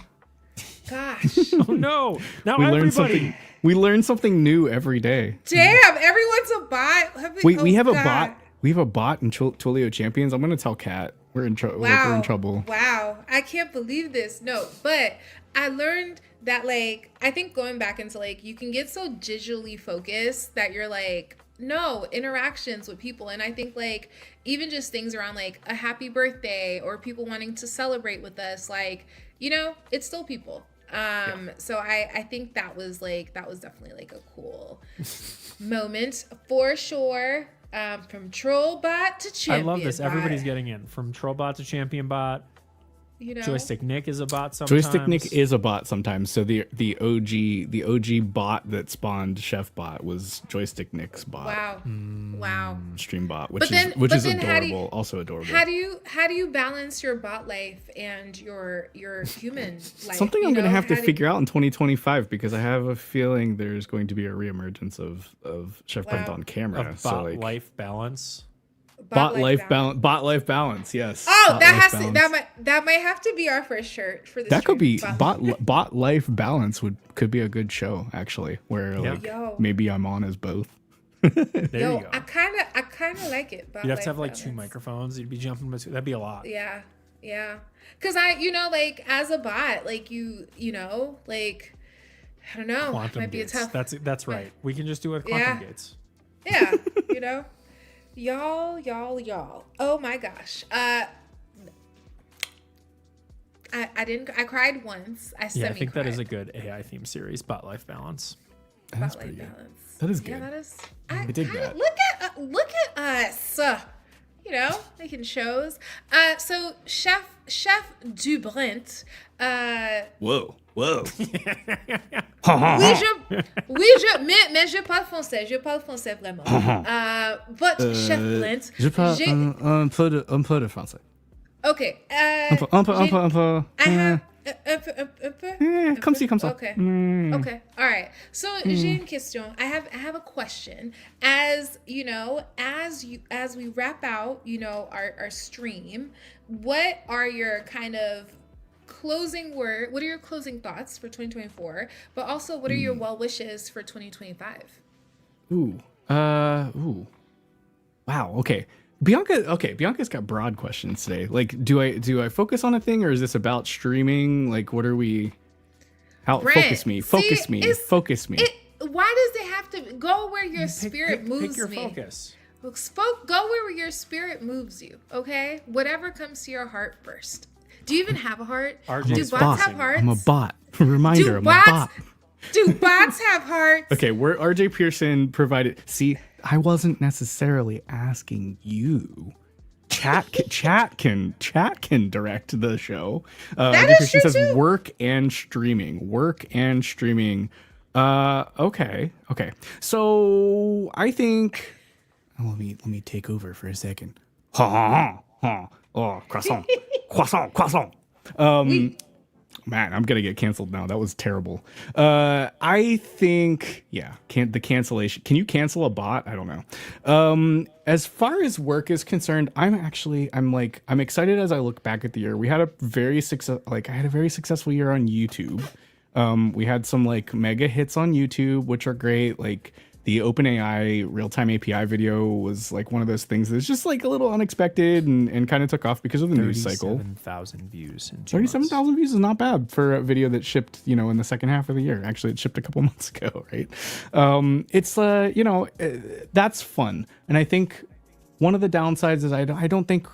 Gosh. Oh no. Now we learn something new every day. Damn. Everyone's a bot. We have a bot. We have a bot in Twilio Champions. I'm gonna tell Kat. We're in trouble. We're in trouble. Wow. I can't believe this. No, but I learned that, like, I think going back into, like, you can get so digitally focused that you're like, no, interactions with people. And I think, like, even just things around, like, a happy birthday or people wanting to celebrate with us, like, you know, it's still people. So I think that was definitely, like, a cool moment for sure. From Trollbot to Champion. I love this. Everybody's getting in. From Trollbot to Champion Bot. You know, Joystick Nick is a bot sometimes. Joystick Nick is a bot sometimes. So the OG bot that spawned Chef Bot was Joystick Nick's bot. Wow. Wow. Stream bot, which is adorable. Also adorable. How do you balance your bot life and your human life? Something I'm going to have to figure out in 2025 because I have a feeling there's going to be a reemergence of Chef Bot on camera. Of bot life balance. Bot life balance, yes. Oh, that might have to be our first shirt for this. That could be bot life balance could be a good show actually, where maybe I'm on as both. There you go. I kind of like it. You'd have to have like two microphones. You'd be jumping between. That'd be a lot. Yeah. Because like as a bot, like you know, like I don't know, quantum might gates. Be a tough. That's right. We can just do it with quantum gates. Yeah, you know. Y'all. Oh my gosh. I cried once. I think that is a good AI theme series, Bot Life Balance. That's pretty good. That is good. Yeah, that is. I dig that. Look at us. You know, making shows. So Chef Dubrint. Whoa. Oui, mais je parle français. Je parle français vraiment. But Chef Blint. Je parle un peu de français. Okay. Un peu. Come see, come saw. Okay. Okay. All right. So, Jean Question, I have a question. As you know, as we wrap out, our stream, what are your kind of closing word? What are your closing thoughts for 2024? But also, what are your well wishes for 2025? Ooh. Wow. Okay. Bianca's got broad questions today. Like, do I focus on a thing, or is this about streaming? Like, what are we? How Brent, focus me? Why does it have to go where your spirit moves pick your me? focus. Go where your spirit moves you. Okay, whatever comes to your heart first. Do you even have a heart? RJ, Do bots have hearts? I'm a bot. Reminder, I'm a bot. Do bots have hearts? Okay, where RJ Pearson provided. See, I wasn't necessarily asking you. Chat can direct the show. That RJ is Pearson true says too. work and streaming. Okay. So I think. Let me take over for a second. Oh, croissant. Man, I'm gonna get canceled now. That was terrible. I think, the cancellation. Can you cancel a bot? I don't know. As far as work is concerned, I'm excited as I look back at the year. We had a very successful year on YouTube. We had some mega hits on YouTube, which are great. Like the OpenAI real-time API video was one of those things that's just a little unexpected and kind of took off because of the news cycle. 37,000 views. 37,000 views is not bad for a video that shipped, in the second half of the year. Actually, it shipped a couple months ago, right? It's that's fun. And I think one of the downsides is I don't think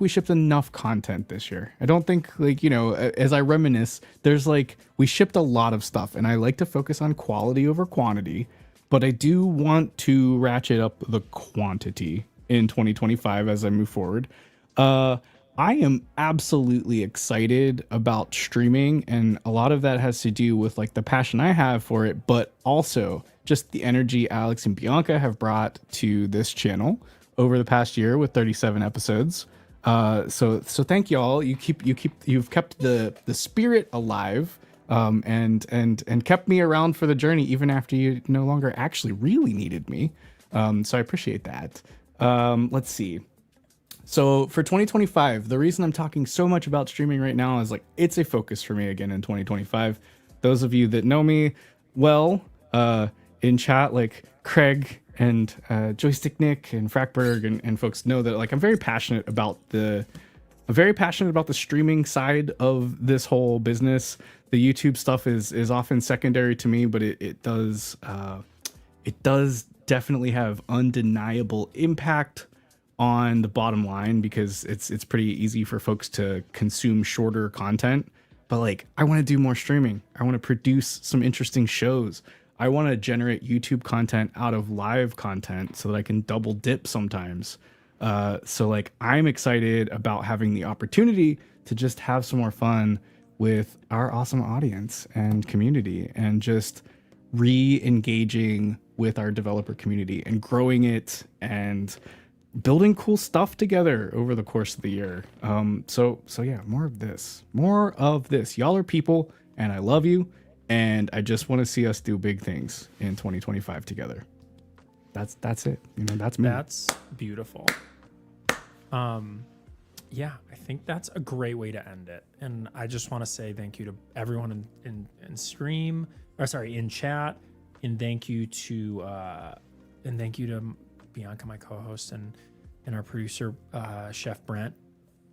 we shipped enough content this year. I don't think as I reminisce, there's we shipped a lot of stuff, and I like to focus on quality over quantity. But I do want to ratchet up the quantity in 2025 as I move forward. I am absolutely excited about streaming, and a lot of that has to do with the passion I have for it, but also just the energy Alex and Bianca have brought to this channel over the past year with 37 episodes. So thank you all. You've kept the spirit alive. And kept me around for the journey even after you no longer actually really needed me. So I appreciate that. Let's see. So for 2025, the reason I'm talking so much about streaming right now is it's a focus for me again in 2025. Those of you that know me well, in chat, Craig and Joystick Nick and Frackberg and folks know that I'm very passionate about the streaming side of this whole business. The YouTube stuff is often secondary to me, but it does definitely have undeniable impact on the bottom line because it's pretty easy for folks to consume shorter content. But I want to do more streaming. I want to produce some interesting shows. I want to generate YouTube content out of live content so that I can double dip sometimes. So I'm excited about having the opportunity to just have some more fun with our awesome audience and community and just re-engaging with our developer community and growing it and building cool stuff together over the course of the year. So yeah, more of this. Y'all are people and I love you. And I just want to see us do big things in 2025 together. That's it. That's me. That's beautiful. Yeah, I think that's a great way to end it. And I just want to say thank you to everyone in chat, and thank you to Bianca, my co-host, and our producer, Chef Brent.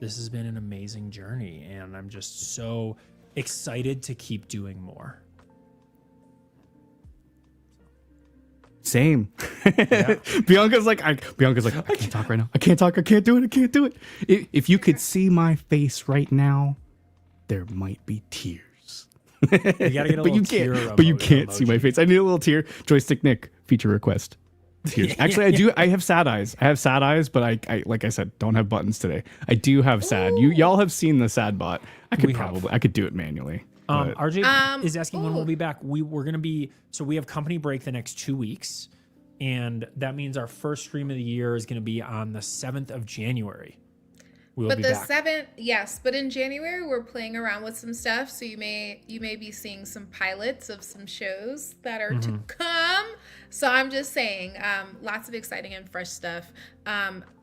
This has been an amazing journey, and I'm just so excited to keep doing more. Same. Yeah. Bianca's like, I can't talk right now. I can't talk. I can't do it. If you could see my face right now, there might be tears. You gotta get a little tear. But you can't see my face. I need a little tear. Joystick Nick, feature request. Tears. Actually, I have sad eyes. But I like I said, don't have buttons today. I do have sad. Y'all have seen the sad bot. I could do it manually. RJ is asking when we'll be back. We're gonna be, so we have company break the next 2 weeks, and that means our first stream of the year is gonna be on the 7th of January. we'll but be the back. 7th, yes. But in January, we're playing around with some stuff, so you may be seeing some pilots of some shows that are to come. So I'm just saying, lots of exciting and fresh stuff.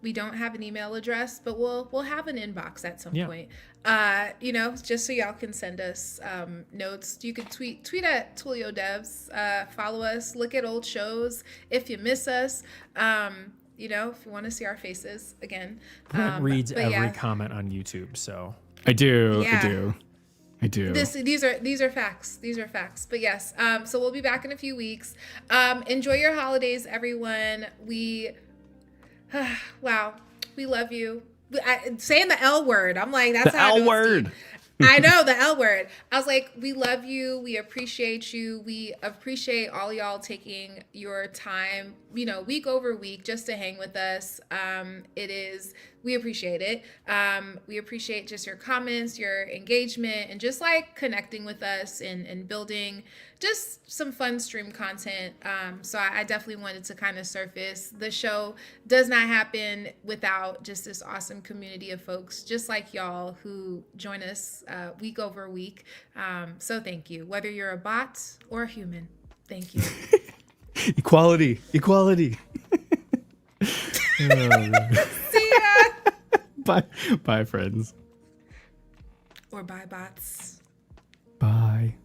We don't have an email address, but we'll have an inbox at some point. You know, just so y'all can send us notes. You can tweet at Twilio Devs. Follow us. Look at old shows if you miss us. You know, if you want to see our faces again. Brent reads every comment on YouTube, so I do. These are facts. These are facts. But yes, so we'll be back in a few weeks. Enjoy your holidays, everyone. Wow, we love you. Saying the L word, I'm like, that's the how L word. I know, the L word. I was like, we love you. We appreciate you. We appreciate all y'all taking your time, you know, week over week just to hang with us. We appreciate it. We appreciate just your comments, your engagement, and just like connecting with us and building just some fun stream content. So I definitely wanted to kind of surface. The show does not happen without just this awesome community of folks just like y'all who join us week over week. So thank you. Whether you're a bot or a human, thank you. Equality. See ya. Bye, friends. Or bye, bots. Bye.